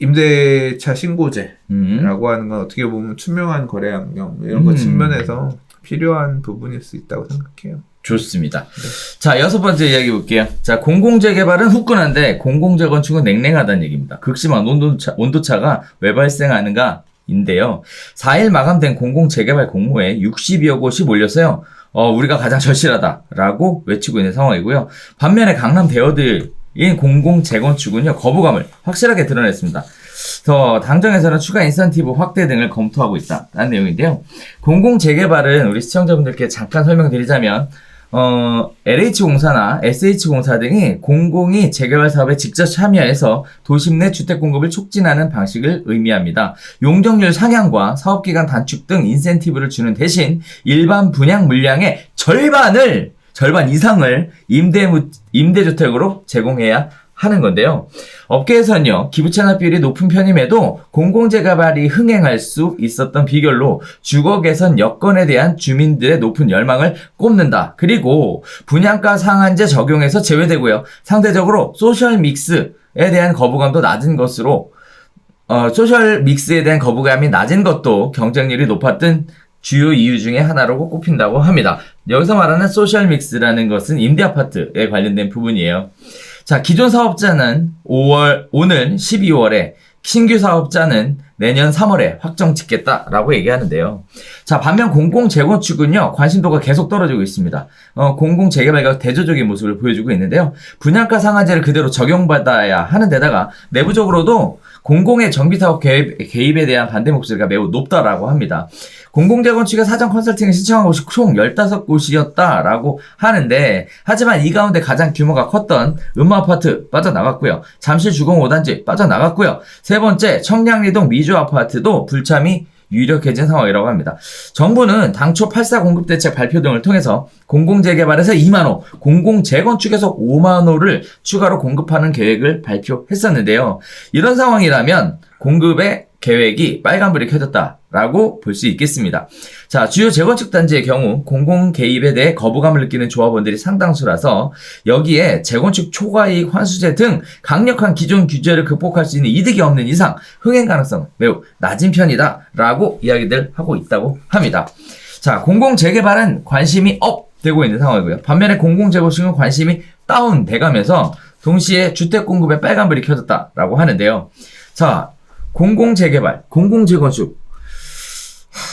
[SPEAKER 2] 임대차 신고제라고 하는 건 어떻게 보면 투명한 거래 환경 이런 거 측면에서 필요한 부분일 수 있다고 생각해요.
[SPEAKER 1] 좋습니다. 네. 자, 6번째 이야기 볼게요. 자, 공공재개발은 후끈한데 공공재건축은 냉랭하다는 얘기입니다. 극심한 온도차가 왜 발생하는가? 인데요. 4일 마감된 공공재개발 공모에 60여 곳이 몰렸어요. 우리가 가장 절실하다라고 외치고 있는 상황이고요. 반면에 강남 대어들인 공공재건축은요, 거부감을 확실하게 드러냈습니다. 당정에서는 추가 인센티브 확대 등을 검토하고 있다라는 내용인데요. 공공재개발은 우리 시청자분들께 잠깐 설명드리자면 LH공사나 SH공사 등이 공공이 재개발 사업에 직접 참여해서 도심 내 주택 공급을 촉진하는 방식을 의미합니다. 용적률 상향과 사업기간 단축 등 인센티브를 주는 대신 일반 분양 물량의 절반 이상을 임대주택으로 제공해야 하는 건데요. 업계에서는요, 기부 찬합 비율이 높은 편임에도 공공재개발이 흥행할 수 있었던 비결로 주거 개선 여건에 대한 주민들의 높은 열망을 꼽는다. 그리고 분양가 상한제 적용에서 제외되고요. 상대적으로 소셜 믹스에 대한 거부감이 낮은 것도 경쟁률이 높았던 주요 이유 중에 하나로 꼽힌다고 합니다. 여기서 말하는 소셜 믹스라는 것은 임대아파트에 관련된 부분이에요. 자, 기존 사업자는 오늘 12월에, 신규 사업자는 내년 3월에 확정 짓겠다라고 얘기하는데요. 자, 반면 공공재건축은요, 관심도가 계속 떨어지고 있습니다. 공공재개발과 대조적인 모습을 보여주고 있는데요. 분양가 상한제를 그대로 적용받아야 하는 데다가 내부적으로도 공공의 정비사업 개입에 대한 반대 목소리가 매우 높다라고 합니다. 공공재건축의 사전 컨설팅을 신청한 곳이 총 15곳이었다라고 하는데, 하지만 이 가운데 가장 규모가 컸던 음마아파트 빠져나갔고요. 잠실 주공 5단지 빠져나갔고요. 세 번째 청량리동 미주아파트도 불참이 유력해진 상황이라고 합니다. 정부는 당초 8.4 공급대책 발표 등을 통해서 공공재개발에서 2만호, 공공재건축에서 5만호를 추가로 공급하는 계획을 발표했었는데요. 이런 상황이라면 공급의 계획이 빨간불이 켜졌다라고 볼 수 있겠습니다. 자, 주요 재건축 단지의 경우 공공 개입에 대해 거부감을 느끼는 조합원들이 상당수라서 여기에 재건축 초과이익 환수제 등 강력한 기존 규제를 극복할 수 있는 이득이 없는 이상 흥행 가능성은 매우 낮은 편이다라고 이야기들 하고 있다고 합니다. 자, 공공재개발은 관심이 업 되고 있는 상황이고요. 반면에 공공재건축은 관심이 다운 돼가면서 동시에 주택 공급에 빨간불이 켜졌다라고 하는데요. 자, 공공재개발, 공공재건축,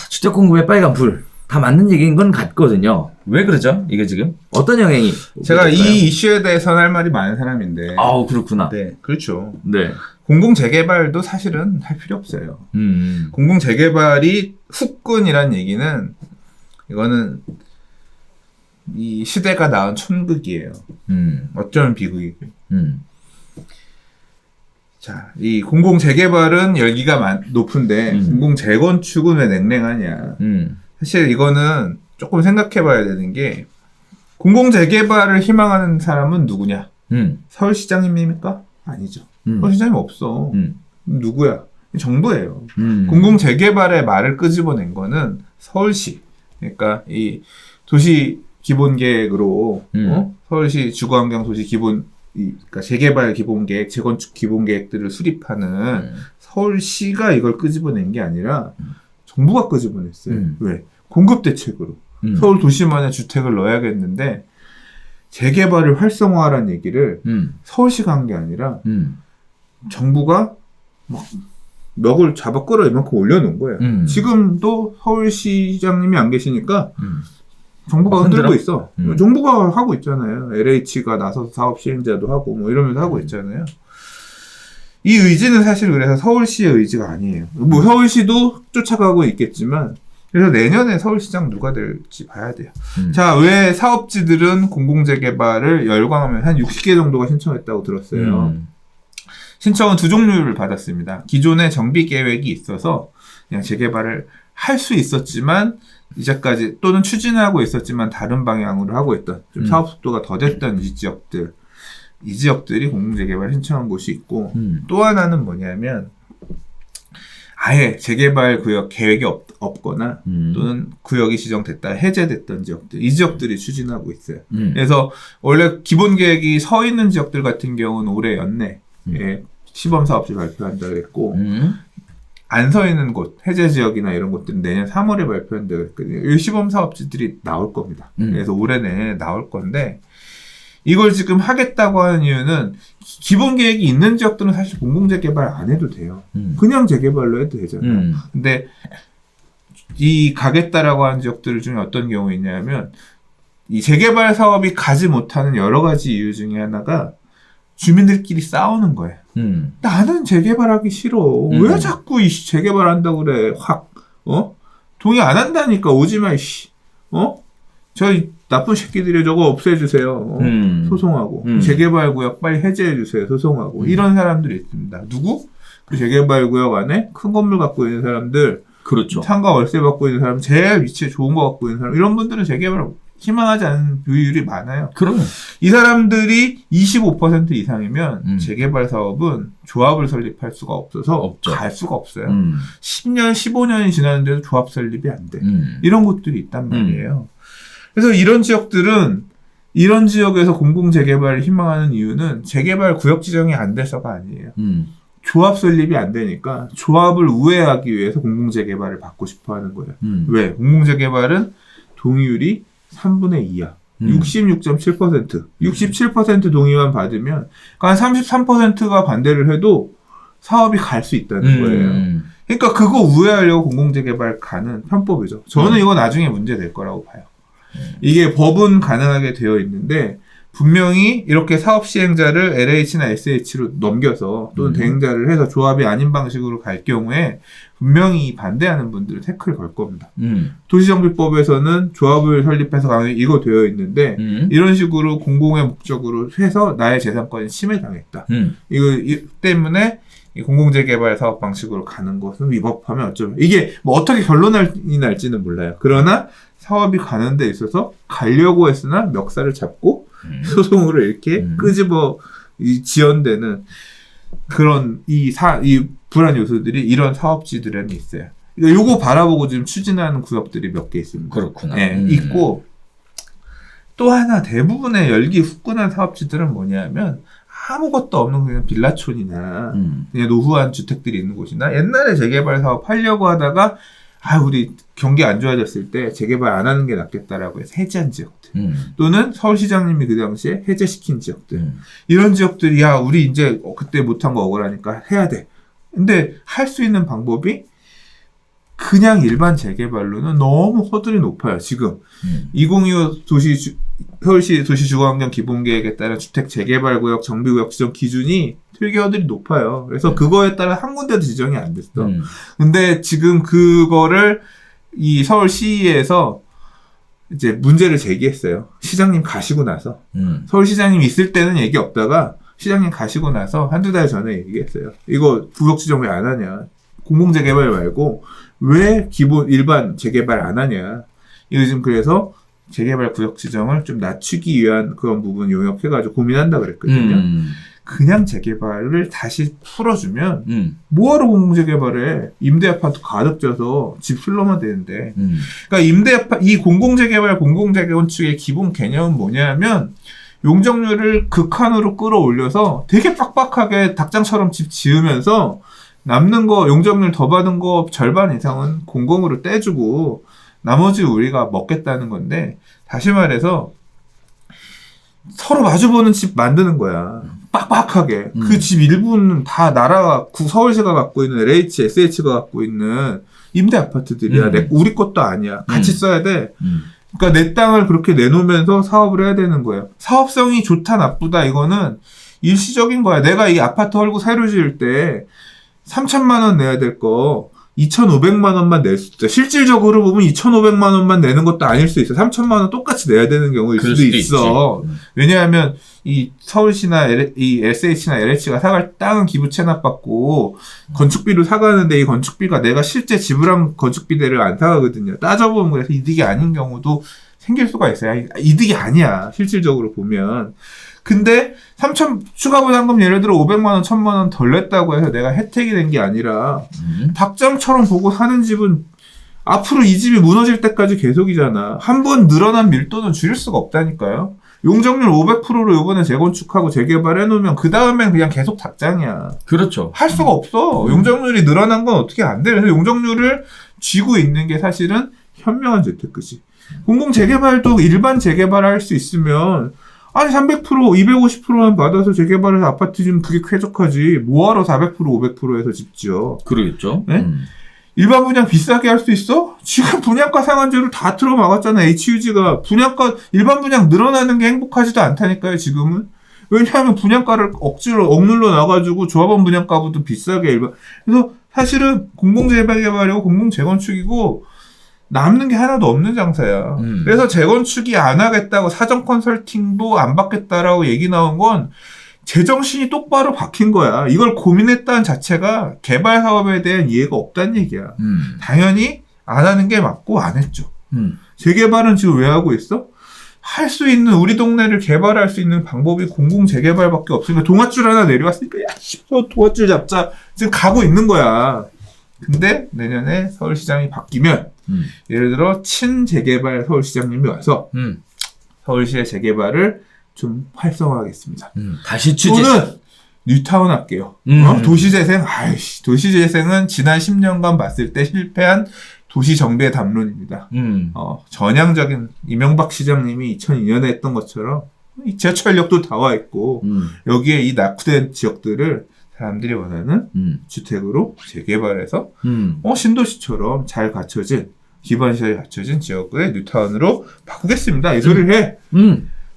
[SPEAKER 1] 주택 공급에 빨간 불, 다 맞는 얘기인 건 같거든요. 왜 그러죠? 이게 지금? 어떤 영향이?
[SPEAKER 2] 제가 이 이슈에 대해서는 할 말이 많은 사람인데.
[SPEAKER 1] 아우, 그렇구나.
[SPEAKER 2] 네, 그렇죠.
[SPEAKER 1] 네.
[SPEAKER 2] 공공재개발도 사실은 할 필요 없어요. 공공재개발이 후끈이란 얘기는, 이거는 이 시대가 낳은 천극이에요. 어쩌면 비극이고. 자, 이 공공재개발은 열기가 높은데 공공재건축은 왜 냉랭하냐. 사실 이거는 조금 생각해 봐야 되는 게 공공재개발을 희망하는 사람은 누구냐? 서울시장님입니까? 아니죠. 서울시장님 없어. 누구야? 정부예요. 공공재개발의 말을 끄집어낸 거는 서울시. 그러니까 이 도시 기본계획으로 서울시 주거환경 도시 기본 그러니까 재개발 기본계획, 재건축 기본계획들을 수립하는 서울시가 이걸 끄집어낸 게 아니라 정부가 끄집어냈어요. 왜? 공급 대책으로. 서울 도시만의 주택을 넣어야겠는데 재개발을 활성화하라는 얘기를 서울시가 한 게 아니라 정부가 막 멱을 잡아 끌어 이만큼 올려놓은 거예요. 지금도 서울시장님이 안 계시니까 정부가 흔들고 있어. 정부가 하고 있잖아요. LH가 나서서 사업 시행자도 하고 뭐 이러면서 하고 있잖아요. 이 의지는 사실 그래서 서울시의 의지가 아니에요. 뭐 서울시도 쫓아가고 있겠지만 그래서 내년에 서울시장 누가 될지 봐야 돼요. 자, 왜 사업지들은 공공재개발을 열광하면 한 60개 정도가 신청했다고 들었어요. 신청은 두 종류를 받았습니다. 기존에 정비 계획이 있어서 그냥 재개발을 할 수 있었지만 이제까지 또는 추진하고 있었지만 다른 방향으로 하고 있던 좀 사업 속도가 더 됐던 이 지역들이 공공재개발 신청한 곳이 있고 또 하나는 뭐냐면 아예 재개발 구역 계획이 없거나 또는 구역이 지정됐다 해제됐던 지역들 이 지역들이 추진하고 있어요. 그래서 원래 기본 계획이 서 있는 지역들 같은 경우는 올해 연내에 시범사업지 발표한다고 했고 안 서 있는 곳 해제 지역이나 이런 곳들은 내년 3월에 발표한다고 했거든요. 이 시범사업지들이 나올 겁니다. 그래서 올해 내에 나올 건데 이걸 지금 하겠다고 하는 이유는 기본 계획이 있는 지역들은 사실 공공재개발 안 해도 돼요. 그냥 재개발로 해도 되잖아요. 근데 이 가겠다라고 하는 지역들 중에 어떤 경우 있냐면 이 재개발 사업이 가지 못하는 여러 가지 이유 중에 하나가 주민들끼리 싸우는 거예요. 나는 재개발하기 싫어. 왜 자꾸 재개발한다고 그래? 확 동의 안 한다니까 오지 마. 저희 나쁜 새끼들이 저거 없애주세요. 소송하고. 재개발구역 빨리 해제해주세요. 소송하고. 이런 사람들이 있습니다. 누구? 그 재개발구역 안에 큰 건물 갖고 있는 사람들.
[SPEAKER 1] 그렇죠.
[SPEAKER 2] 상가 월세 받고 있는 사람, 제일 위치에 좋은 거 갖고 있는 사람. 이런 분들은 재개발을 희망하지 않는 비율이 많아요.
[SPEAKER 1] 그럼요.
[SPEAKER 2] 이 사람들이 25% 이상이면 재개발 사업은 조합을 설립할 수가 없어서 갈 수가 없어요. 10년, 15년이 지났는데도 조합 설립이 안 돼. 이런 곳들이 있단 말이에요. 그래서 이런 지역들은 이런 지역에서 공공재개발을 희망하는 이유는 재개발 구역 지정이 안 돼서가 아니에요. 조합 설립이 안 되니까 조합을 우회하기 위해서 공공재개발을 받고 싶어 하는 거예요. 왜? 공공재개발은 동의율이 3분의 2야. 66.7%. 67% 동의만 받으면 한 33%가 반대를 해도 사업이 갈 수 있다는 거예요. 그러니까 그거 우회하려고 공공재개발 가는 편법이죠. 저는 이거 나중에 문제 될 거라고 봐요. 이게 법은 가능하게 되어 있는데 분명히 이렇게 사업 시행자를 LH나 SH로 넘겨서 또는 대행자를 해서 조합이 아닌 방식으로 갈 경우에 분명히 반대하는 분들은 태클을 걸 겁니다. 도시정비법에서는 조합을 설립해서 가는 이거 되어 있는데 이런 식으로 공공의 목적으로 해서 나의 재산권이 침해당했다. 이거 때문에 이 공공재개발 사업 방식으로 가는 것은 위법하면 어쩌면 이게 뭐 어떻게 결론이 날지는 몰라요. 그러나 사업이 가는 데 있어서 가려고 했으나 멱살을 잡고 소송으로 이렇게 끄집어 지연되는 그런 이 불안 요소들이 이런 사업지들에는 있어요. 요거 바라보고 지금 추진하는 구역들이 몇 개 있습니다.
[SPEAKER 1] 그렇구나.
[SPEAKER 2] 네, 있고 또 하나 대부분의 열기 후끈한 사업지들은 뭐냐면 아무것도 없는 그냥 빌라촌이나 그냥 노후한 주택들이 있는 곳이나 옛날에 재개발 사업 하려고 하다가 우리 경기 안 좋아졌을 때 재개발 안 하는 게 낫겠다라고 해서 해제한 지역들 또는 서울시장님이 그 당시에 해제시킨 지역들 이런 지역들이 우리 이제 그때 못한 거 억울하니까 해야 돼. 근데 할 수 있는 방법이 그냥 일반 재개발로는 너무 허들이 높아요. 지금 2025 서울시 도시주거환경 기본계획에 따른 주택 재개발구역 정비구역 지정 기준이 되게 허들이 높아요. 그래서 그거에 따라 한 군데도 지정이 안 됐어. 근데 지금 그거를 이 서울시에서 이제 문제를 제기했어요. 시장님 가시고 나서. 서울시장님 있을 때는 얘기 없다가 시장님 가시고 나서 한두 달 전에 얘기했어요. 이거 구역 지정 왜 안 하냐. 공공재개발 말고 왜 일반 재개발 안 하냐. 이거 지금 그래서 재개발 구역 지정을 좀 낮추기 위한 그런 부분 용역해가지고 고민한다 그랬거든요. 그냥 재개발을 다시 풀어주면 뭐하러 공공재개발해? 임대아파트 가득 져서 집 슬러만 되는데. 그러니까 이 공공재개발, 공공재건축의 기본 개념은 뭐냐면 용적률을 극한으로 끌어올려서 되게 빡빡하게 닭장처럼 집 지으면서 남는 거 용적률 더 받은 거 절반 이상은 공공으로 떼주고 나머지 우리가 먹겠다는 건데, 다시 말해서 서로 마주보는 집 만드는 거야. 빡빡하게. 그 집 일부는 다 나라가, 서울시가 갖고 있는 LH, SH가 갖고 있는 임대 아파트들이야. 우리 것도 아니야. 같이 써야 돼. 그러니까 내 땅을 그렇게 내놓으면서 사업을 해야 되는 거예요. 사업성이 좋다 나쁘다 이거는 일시적인 거야. 내가 이 아파트 헐고 새로 지을 때 3천만 원 내야 될 거 2,500만 원만 낼 수 있어. 실질적으로 보면 2,500만 원만 내는 것도 아닐 수 있어. 3천만 원 똑같이 내야 되는 경우일 수도 있어. 왜냐하면 이 서울시나 이 SH나 LH가 사갈 땅은 기부 체납받고 건축비로 사가는데 이 건축비가 내가 실제 지불한 건축비대를 안 사가거든요. 따져보면 그래서 이득이 아닌 경우도 생길 수가 있어요. 이득이 아니야. 실질적으로 보면. 근데 3천 추가 부담금 예를 들어 500만 원, 1,000만 원 덜 냈다고 해서 내가 혜택이 된 게 아니라 닭장처럼 보고 사는 집은 앞으로 이 집이 무너질 때까지 계속이잖아. 한 번 늘어난 밀도는 줄일 수가 없다니까요. 용적률 500%로 이번에 재건축하고 재개발 해놓으면 그 다음엔 그냥 계속 닭장이야.
[SPEAKER 1] 그렇죠.
[SPEAKER 2] 할 수가 없어. 용적률이 늘어난 건 어떻게 안 돼. 그래서 용적률을 쥐고 있는 게 사실은 현명한 재테크지. 공공 재개발도 일반 재개발할 수 있으면 아니 300%, 250%만 받아서 재개발해서 아파트 지으면 그게 쾌적하지. 뭐하러 400%, 500%에서 집 지어.
[SPEAKER 1] 그러겠죠.
[SPEAKER 2] 네? 일반 분양 비싸게 할 수 있어? 지금 분양가 상한제를 다 틀어막았잖아. HUG가. 분양가, 일반 분양 늘어나는 게 행복하지도 않다니까요, 지금은. 왜냐하면 분양가를 억지로 억눌러 놔가지고 조합원 분양가보다 비싸게 일반. 그래서 사실은 공공재개발이고 공공재건축이고 남는 게 하나도 없는 장사야. 그래서 재건축이 안 하겠다고 사전 컨설팅도 안 받겠다라고 얘기 나온 건 제정신이 똑바로 박힌 거야. 이걸 고민했다는 자체가 개발 사업에 대한 이해가 없다는 얘기야. 당연히 안 하는 게 맞고 안 했죠. 재개발은 지금 왜 하고 있어? 할 수 있는 우리 동네를 개발할 수 있는 방법이 공공 재개발밖에 없으니까 동아줄 하나 내려왔으니까 야, 동아줄 잡자. 지금 가고 있는 거야. 근데 내년에 서울시장이 바뀌면 예를 들어 친재개발 서울시장님이 와서 서울시의 재개발을 좀 활성화하겠습니다.
[SPEAKER 1] 다시 추진.
[SPEAKER 2] 또는 뉴타운 할게요. 도시재생, 아이씨, 도시재생은 지난 10년간 봤을 때 실패한 도시정비의 담론입니다. 전향적인 이명박 시장님이 2002년에 했던 것처럼 이 지하철역도 다 와 있고 여기에 이 낙후된 지역들을 사람들이 원하는 주택으로 재개발해서 신도시처럼 잘 갖춰진 기반시설이 갖춰진 지역의 뉴타운으로 바꾸겠습니다. 이 소리를 해.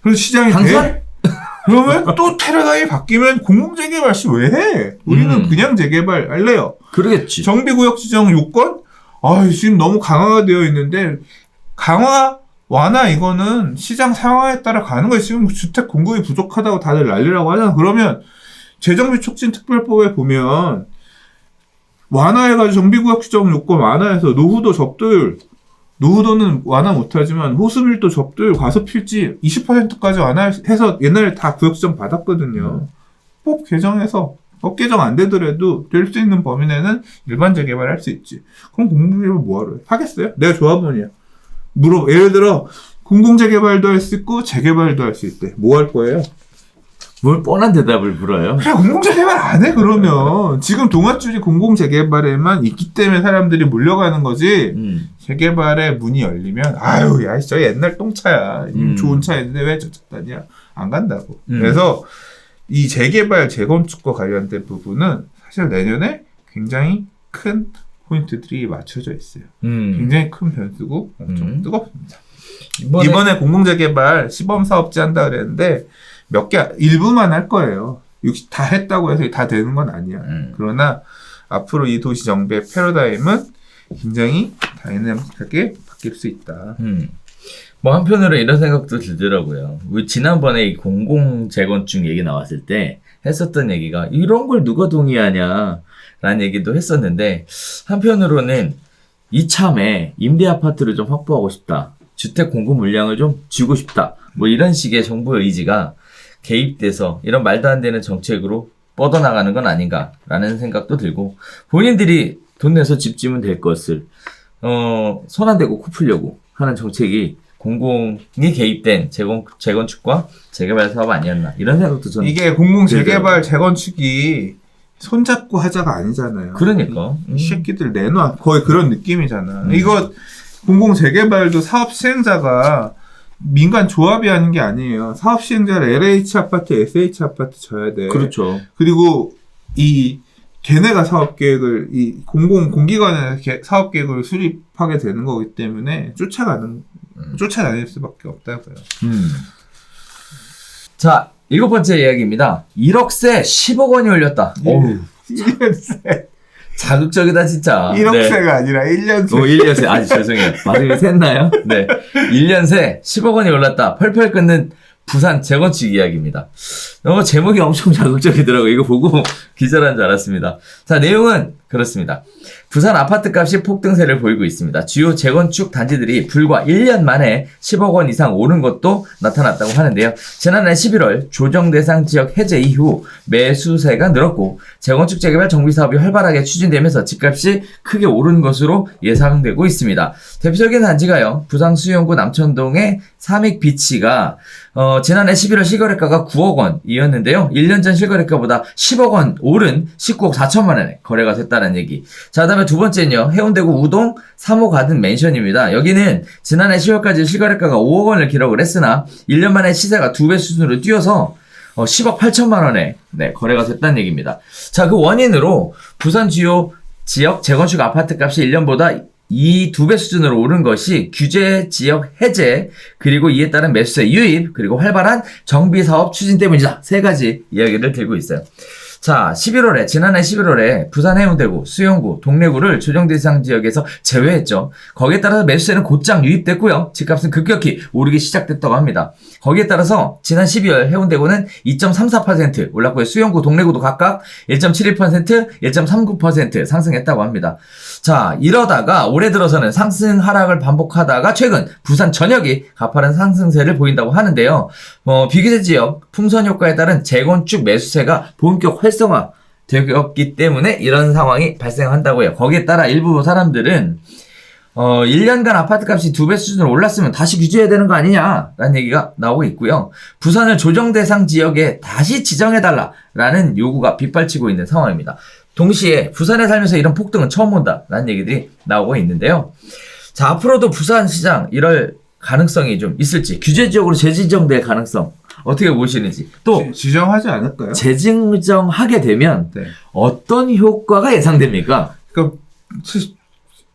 [SPEAKER 2] 그래서 시장이 돼. 그러면 또 테라다임이 바뀌면 공공재개발시 왜 해? 우리는 그냥 재개발 할래요.
[SPEAKER 1] 그러겠지.
[SPEAKER 2] 정비구역 지정 요건? 지금 너무 강화가 되어 있는데 강화 완화 이거는 시장 상황에 따라 가는 거예요. 지금 주택 공급이 부족하다고 다들 난리라고 하잖아. 그러면 재정비 촉진 특별법에 보면 완화해가지고 정비구역 지정 요건 완화해서 노후도 접도율, 노후도는 완화 못하지만 호수밀도 접도율, 과소필지 20%까지 완화해서 옛날에 다 구역 지정 받았거든요. 법 개정해서 법 개정 안 되더라도 될 수 있는 범위 내는 일반 재개발 할 수 있지. 그럼 공공재개발 뭐하러 해? 하겠어요? 내가 조합원이야. 예를 들어 공공재개발도 할 수 있고 재개발도 할 수 있대. 뭐 할 거예요?
[SPEAKER 1] 뭘 뻔한 대답을 물어요?
[SPEAKER 2] 그래, 공공재개발 안 해, 그러면. 지금 동아줄이 공공재개발에만 있기 때문에 사람들이 몰려가는 거지. 재개발의 문이 열리면, 야, 저 옛날 똥차야. 좋은 차였는데 왜 저차 다냐? 안 간다고. 그래서 이 재개발, 재건축과 관련된 부분은 사실 내년에 굉장히 큰 포인트들이 맞춰져 있어요. 굉장히 큰 변수고 엄청 뜨겁습니다. 이번에 공공재개발 시범사업지 한다 그랬는데 일부만 할 거예요. 다 했다고 해서 다 되는 건 아니야. 그러나 앞으로 이 도시 정비의 패러다임은 굉장히 다이나믹하게 바뀔 수 있다.
[SPEAKER 1] 뭐 한편으로 이런 생각도 들더라고요. 우리 지난번에 이 공공 재건축 얘기 나왔을 때 했었던 얘기가 이런 걸 누가 동의하냐 라는 얘기도 했었는데 한편으로는 이참에 임대 아파트를 좀 확보하고 싶다. 주택 공급 물량을 좀 주고 싶다. 뭐 이런 식의 정부의 의지가 개입돼서 이런 말도 안 되는 정책으로 뻗어나가는 건 아닌가라는 생각도 들고 본인들이 돈 내서 집 지면 될 것을 손 안 대고 코 풀려고 하는 정책이 공공이 개입된 재건축과 재개발 사업 아니었나 이런 생각도 저는
[SPEAKER 2] 이게 공공 재개발 재건축이 손잡고 하자가 아니잖아요.
[SPEAKER 1] 그러니까
[SPEAKER 2] 이 새끼들 내놔 거의 그런 느낌이잖아. 이거 공공 재개발도 사업 시행자가 민간 조합이 하는 게 아니에요. 사업 시행자를 LH 아파트, SH 아파트 져야 돼.
[SPEAKER 1] 그렇죠.
[SPEAKER 2] 그리고 걔네가 사업 계획을 공기관에서 사업 계획을 수립하게 되는 거기 때문에 쫓아다닐 수밖에 없다고요.
[SPEAKER 1] 자, 7번째 이야기입니다. 1억세 10억 원이 올렸다. 어우.
[SPEAKER 2] 1년세.
[SPEAKER 1] 자극적이다, 진짜.
[SPEAKER 2] 1억세가 아니라 1년세.
[SPEAKER 1] 1년세. 아, 죄송해요. 발음이 샜나요? 네. 1년세 10억 원이 올랐다. 펄펄 끓는 부산 재건축 이야기입니다. 제목이 엄청 자극적이더라고요. 이거 보고 기절한 줄 알았습니다. 자, 내용은 그렇습니다. 부산 아파트 값이 폭등세를 보이고 있습니다. 주요 재건축 단지들이 불과 1년 만에 10억 원 이상 오른 것도 나타났다고 하는데요. 지난해 11월 조정 대상 지역 해제 이후 매수세가 늘었고 재건축 재개발 정비 사업이 활발하게 추진되면서 집값이 크게 오른 것으로 예상되고 있습니다. 대표적인 단지가요. 부산 수영구 남천동의 삼익비치가 지난해 11월 실거래가가 9억 원이었는데요. 1년 전 실거래가보다 10억 원 오른 19억 4천만 원에 거래가 됐다는 얘기. 자, 다음에 두 번째는요. 해운대구 우동 3호 가든 맨션입니다. 여기는 지난해 10월까지 실거래가가 5억 원을 기록을 했으나 1년 만에 시세가 2배 수준으로 뛰어서 10억 8천만 원에 거래가 됐다는 얘기입니다. 자, 그 원인으로 부산 주요 지역 재건축 아파트 값이 1년보다 이 2배 수준으로 오른 것이 규제 지역 해제, 그리고 이에 따른 매수세 유입, 그리고 활발한 정비 사업 추진 때문이다. 세 가지 이야기를 들고 있어요. 자, 지난해 11월에 부산 해운대구, 수영구, 동래구를 조정 대상 지역에서 제외했죠. 거기에 따라서 매수세는 곧장 유입됐고요. 집값은 급격히 오르기 시작됐다고 합니다. 거기에 따라서 지난 12월 해운대구는 2.34% 올랐고요. 수영구, 동래구도 각각 1.71%, 1.39% 상승했다고 합니다. 자, 이러다가 올해 들어서는 상승 하락을 반복하다가 최근 부산 전역이 가파른 상승세를 보인다고 하는데요. 비규제 지역 풍선 효과에 따른 재건축 매수세가 본격 활성화 되었기 때문에 이런 상황이 발생한다고요. 거기에 따라 일부 사람들은 1년간 아파트 값이 2배 수준으로 올랐으면 다시 규제해야 되는 거 아니냐라는 얘기가 나오고 있고요. 부산을 조정 대상 지역에 다시 지정해달라라는 요구가 빗발치고 있는 상황입니다. 동시에 부산에 살면서 이런 폭등은 처음 본다라는 얘기들이 나오고 있는데요. 자, 앞으로도 부산 시장 이럴 가능성이 좀 있을지, 규제 지역으로 재지정될 가능성 어떻게 보시는지, 또
[SPEAKER 2] 지정하지 않을까요?
[SPEAKER 1] 재지정하게 되면 어떤 효과가 예상됩니까?
[SPEAKER 2] 그러니까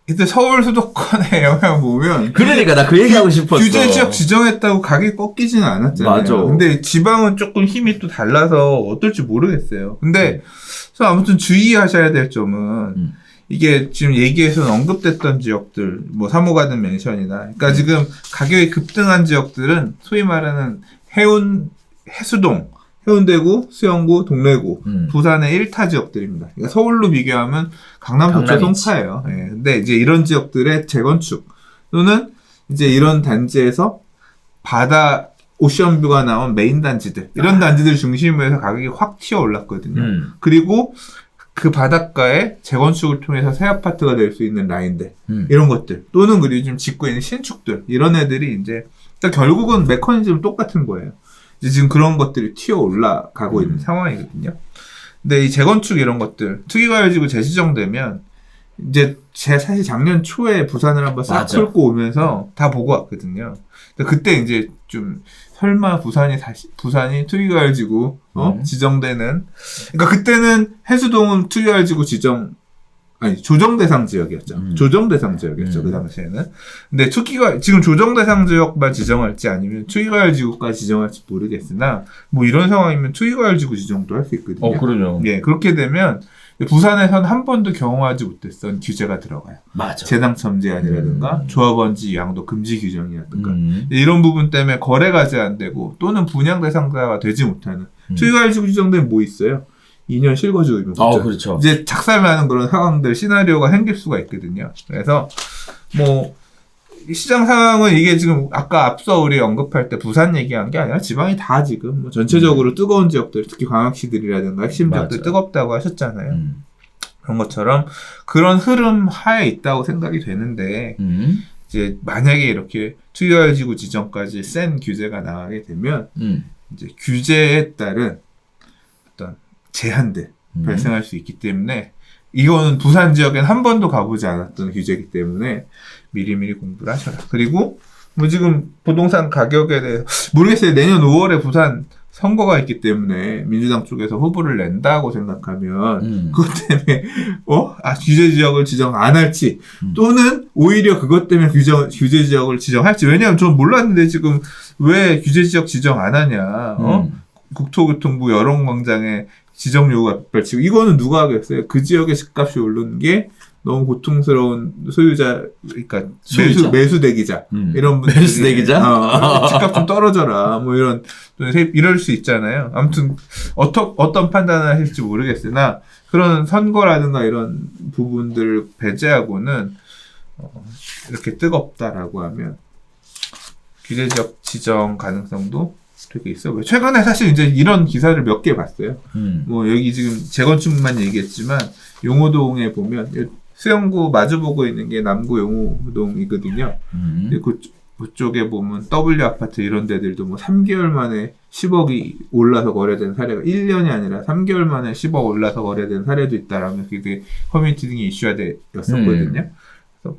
[SPEAKER 2] 이때 서울 수도권의 영향 보면
[SPEAKER 1] 그러니까 나 그 얘기하고 싶었어.
[SPEAKER 2] 규제 지역 지정했다고 가격이 꺾이지는 않았잖아요.
[SPEAKER 1] 맞아.
[SPEAKER 2] 근데 지방은 조금 힘이 또 달라서 어떨지 모르겠어요. 근데 아무튼 주의하셔야 될 점은 이게 지금 얘기에서는 언급됐던 지역들, 뭐 3호 가든 맨션이나, 그러니까 지금 가격이 급등한 지역들은 소위 말하는 해수동, 해운대구, 수영구, 동래구, 부산의 1타 지역들입니다. 그러니까 서울로 비교하면 강남, 서초, 송파예요. 예. 근데 이제 이런 지역들의 재건축 또는 이제 이런 단지에서 바다 오션뷰가 나온 메인 단지들, 이런 단지들 중심으로 해서 가격이 확 튀어 올랐거든요. 그리고 그 바닷가에 재건축을 통해서 새 아파트가 될 수 있는 라인들, 이런 것들, 또는 그리고 지금 짓고 있는 신축들, 이런 애들이 이제 그러니까 결국은 메커니즘은 똑같은 거예요. 이제 지금 그런 것들이 튀어 올라가고 있는 상황이거든요. 근데 이 재건축 이런 것들, 투기과열지구 재지정되면 이제 사실 작년 초에 부산을 한번 싹 훑고 오면서 다 보고 왔거든요. 그때 이제 좀 설마 부산이 투기과열지구 지정되는, 그러니까 그때는 해수동은 투기과열지구 조정 대상 지역이었죠. 조정 대상 지역이었죠. 그 당시에는. 근데 지금 조정 대상 지역만 지정할지 아니면 투기과열 지구까지 지정할지 모르겠으나, 뭐 이런 상황이면 투기과열 지구 지정도 할 수 있거든요.
[SPEAKER 1] 그러죠.
[SPEAKER 2] 예, 그렇게 되면 부산에선 한 번도 경험하지 못했던 규제가 들어가요.
[SPEAKER 1] 맞아.
[SPEAKER 2] 재당첨 제한이라든가 조합원지 양도 금지 규정이라든가 이런 부분 때문에 거래가 제한되고 또는 분양 대상자가 되지 못하는 투기과열 지구 지정되면 뭐 있어요? 2년 실거주의무.
[SPEAKER 1] 그렇죠.
[SPEAKER 2] 이제 작살나는 그런 상황들, 시나리오가 생길 수가 있거든요. 그래서, 시장 상황은 이게 지금 아까 앞서 우리 언급할 때 부산 얘기한 게 아니라 지방이 다 지금 뭐 전체적으로 뜨거운 지역들, 특히 광역시들이라든가 핵심 지역들 뜨겁다고 하셨잖아요. 그런 것처럼 그런 흐름 하에 있다고 생각이 되는데 이제 만약에 이렇게 투기과열지구 지정까지 센 규제가 나가게 되면 이제 규제에 따른 어떤 제한들 발생할 수 있기 때문에 이거는 부산 지역엔 한 번도 가보지 않았던 규제이기 때문에 미리미리 공부를 하셔라. 그리고 뭐 지금 부동산 가격에 대해서 모르겠어요. 내년 5월에 부산 선거가 있기 때문에 민주당 쪽에서 후보를 낸다고 생각하면 그것 때문에 규제 지역을 지정 안 할지 또는 오히려 그것 때문에 규제 지역을 지정할지. 왜냐하면 전 몰랐는데 지금 왜 규제 지역 지정 안 하냐. 국토교통부 여론광장에 지정 요구가 펼치고 이거는 누가 하겠어요? 그 지역의 집값이 오르는 게 너무 고통스러운 소유자, 그러니까 매수 대기자 이런 분들이
[SPEAKER 1] 매수 대기자?
[SPEAKER 2] 집값 좀 떨어져라 뭐 이럴 수 있잖아요. 아무튼 어떤 판단을 하실지 모르겠으나 그런 선거라든가 이런 부분들을 배제하고는 이렇게 뜨겁다라고 하면 규제 지역 지정 가능성도 되게 있어. 최근에 사실 이제 이런 기사를 몇 개 봤어요. 뭐 여기 지금 재건축만 얘기했지만 용호동에 보면 수영구 마주보고 있는 게 남구 용호동이거든요. 그쪽에 보면 W 아파트 이런 데들도 뭐 3개월 만에 10억이 올라서 거래된 사례가 1년이 아니라 3개월 만에 10억 올라서 거래된 사례도 있다라면 그게 커뮤니티 등이 이슈화 되었었거든요. 그래서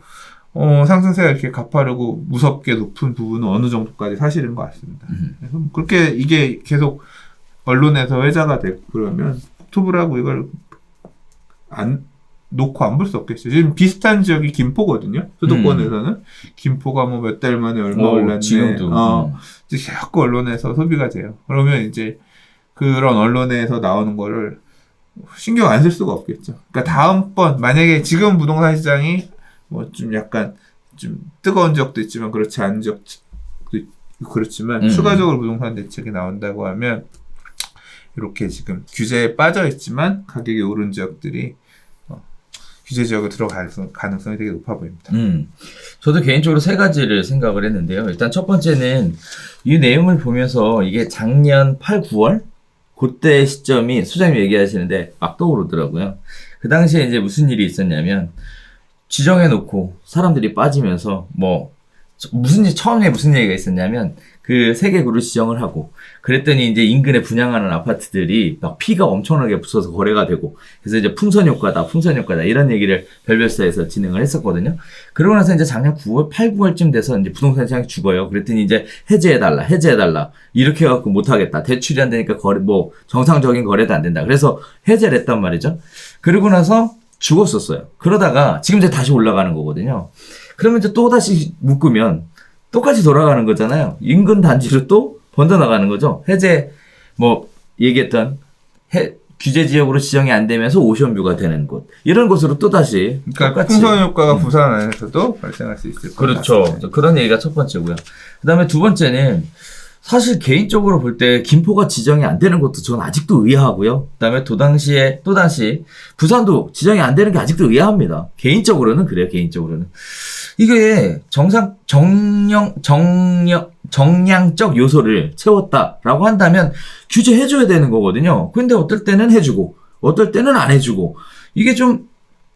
[SPEAKER 2] 상승세가 이렇게 가파르고 무섭게 높은 부분은 어느 정도까지 사실인 것 같습니다. 그래서 그렇게 이게 계속 언론에서 회자가 되고 그러면 국토부라고 이걸 놓고 안 볼 수 없겠어요. 지금 비슷한 지역이 김포거든요. 수도권에서는 김포가 뭐 몇 달 만에 얼마 올랐네.
[SPEAKER 1] 지금도.
[SPEAKER 2] 이제 자꾸 언론에서 소비가 돼요. 그러면 이제 그런 언론에서 나오는 거를 신경 안 쓸 수가 없겠죠. 그러니까 다음번 만약에 지금 부동산 시장이 뭐 좀 약간 좀 뜨거운 지역도 있지만 그렇지 않은 지역도 그렇지만 추가적으로 부동산 대책이 나온다고 하면 이렇게 지금 규제에 빠져 있지만 가격이 오른 지역들이 규제 지역에 들어갈 가능성이 되게 높아 보입니다.
[SPEAKER 1] 저도 개인적으로 세 가지를 생각을 했는데요. 일단 첫 번째는 이 내용을 보면서 이게 작년 8, 9월 그때 시점이 소장님 얘기하시는데 막 떠오르더라고요. 그 당시에 이제 무슨 일이 있었냐면 지정해놓고 사람들이 빠지면서 처음에 무슨 얘기가 있었냐면 그 3개 구를 지정을 하고 그랬더니 이제 인근에 분양하는 아파트들이 막 피가 엄청나게 붙어서 거래가 되고 그래서 이제 풍선 효과다 이런 얘기를 별별사에서 진행을 했었거든요. 그러고 나서 이제 작년 9월, 8, 9월쯤 돼서 이제 부동산 시장이 죽어요. 그랬더니 이제 해제해달라 이렇게 해갖고 못하겠다. 대출이 안 되니까 정상적인 거래도 안 된다. 그래서 해제를 했단 말이죠. 그러고 나서 죽었었어요. 그러다가 지금 이제 다시 올라가는 거거든요. 그러면 이제 또 다시 묶으면 똑같이 돌아가는 거잖아요. 인근 단지로 또 번져나가는 거죠. 해제, 얘기했던 규제 지역으로 지정이 안 되면서 오션뷰가 되는 곳. 이런 곳으로 또 다시.
[SPEAKER 2] 그러니까 풍선 효과가 부산 안에서도 발생할 수 있을 것
[SPEAKER 1] 같아요. 그렇죠. 그런 얘기가 첫 번째고요. 그 다음에 두 번째는 사실 개인적으로 볼 때 김포가 지정이 안 되는 것도 전 아직도 의아하고요. 그 다음에 또다시 부산도 지정이 안 되는 게 아직도 의아합니다. 개인적으로는 그래요. 이게 정량적 요소를 채웠다라고 한다면 규제해줘야 되는 거거든요. 근데 어떨 때는 해주고 어떨 때는 안 해주고 이게 좀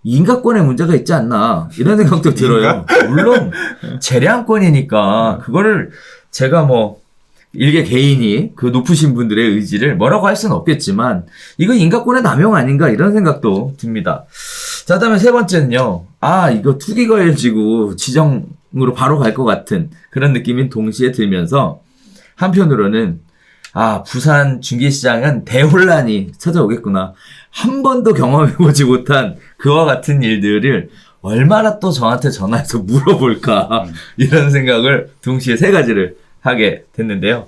[SPEAKER 1] 인가권에 문제가 있지 않나 이런 생각도 들어요. 물론 재량권이니까 그거를 제가 일개 개인이 그 높으신 분들의 의지를 뭐라고 할 수는 없겠지만 이거 인가권의 남용 아닌가 이런 생각도 듭니다. 자, 그다음에 세 번째는요. 이거 투기과열지구 지정으로 바로 갈 것 같은 그런 느낌이 동시에 들면서 한편으로는 부산 중개시장은 대혼란이 찾아오겠구나. 한 번도 경험해보지 못한 그와 같은 일들을 얼마나 또 저한테 전화해서 물어볼까 이런 생각을 동시에 세 가지를 하게 됐는데요.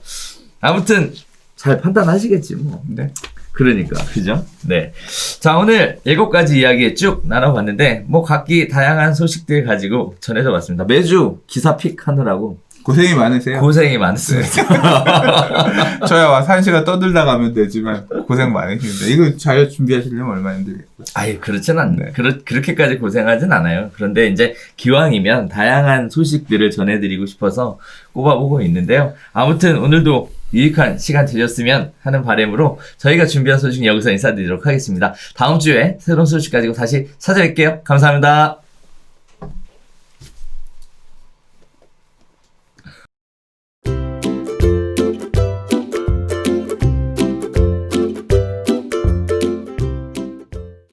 [SPEAKER 1] 아무튼 잘 판단하시겠지 네. 그러니까 그죠? 네. 자, 오늘 7가지 이야기 쭉 나눠봤는데 각기 다양한 소식들 가지고 전해져 봤습니다. 매주 기사 픽 하느라고
[SPEAKER 2] 고생이 많으세요.
[SPEAKER 1] 고생이 많습니다.
[SPEAKER 2] 저야 와서 1시간 떠들다 가면 되지만 고생 많으십니다. 이거 자료 준비하시려면 얼마나 힘들겠어요.
[SPEAKER 1] 아유, 그렇진 않네. 그렇게까지 고생하진 않아요. 그런데 이제 기왕이면 다양한 소식들을 전해드리고 싶어서 꼽아보고 있는데요. 아무튼 오늘도 유익한 시간 되셨으면 하는 바람으로 저희가 준비한 소식 여기서 인사드리도록 하겠습니다. 다음 주에 새로운 소식 가지고 다시 찾아뵐게요. 감사합니다.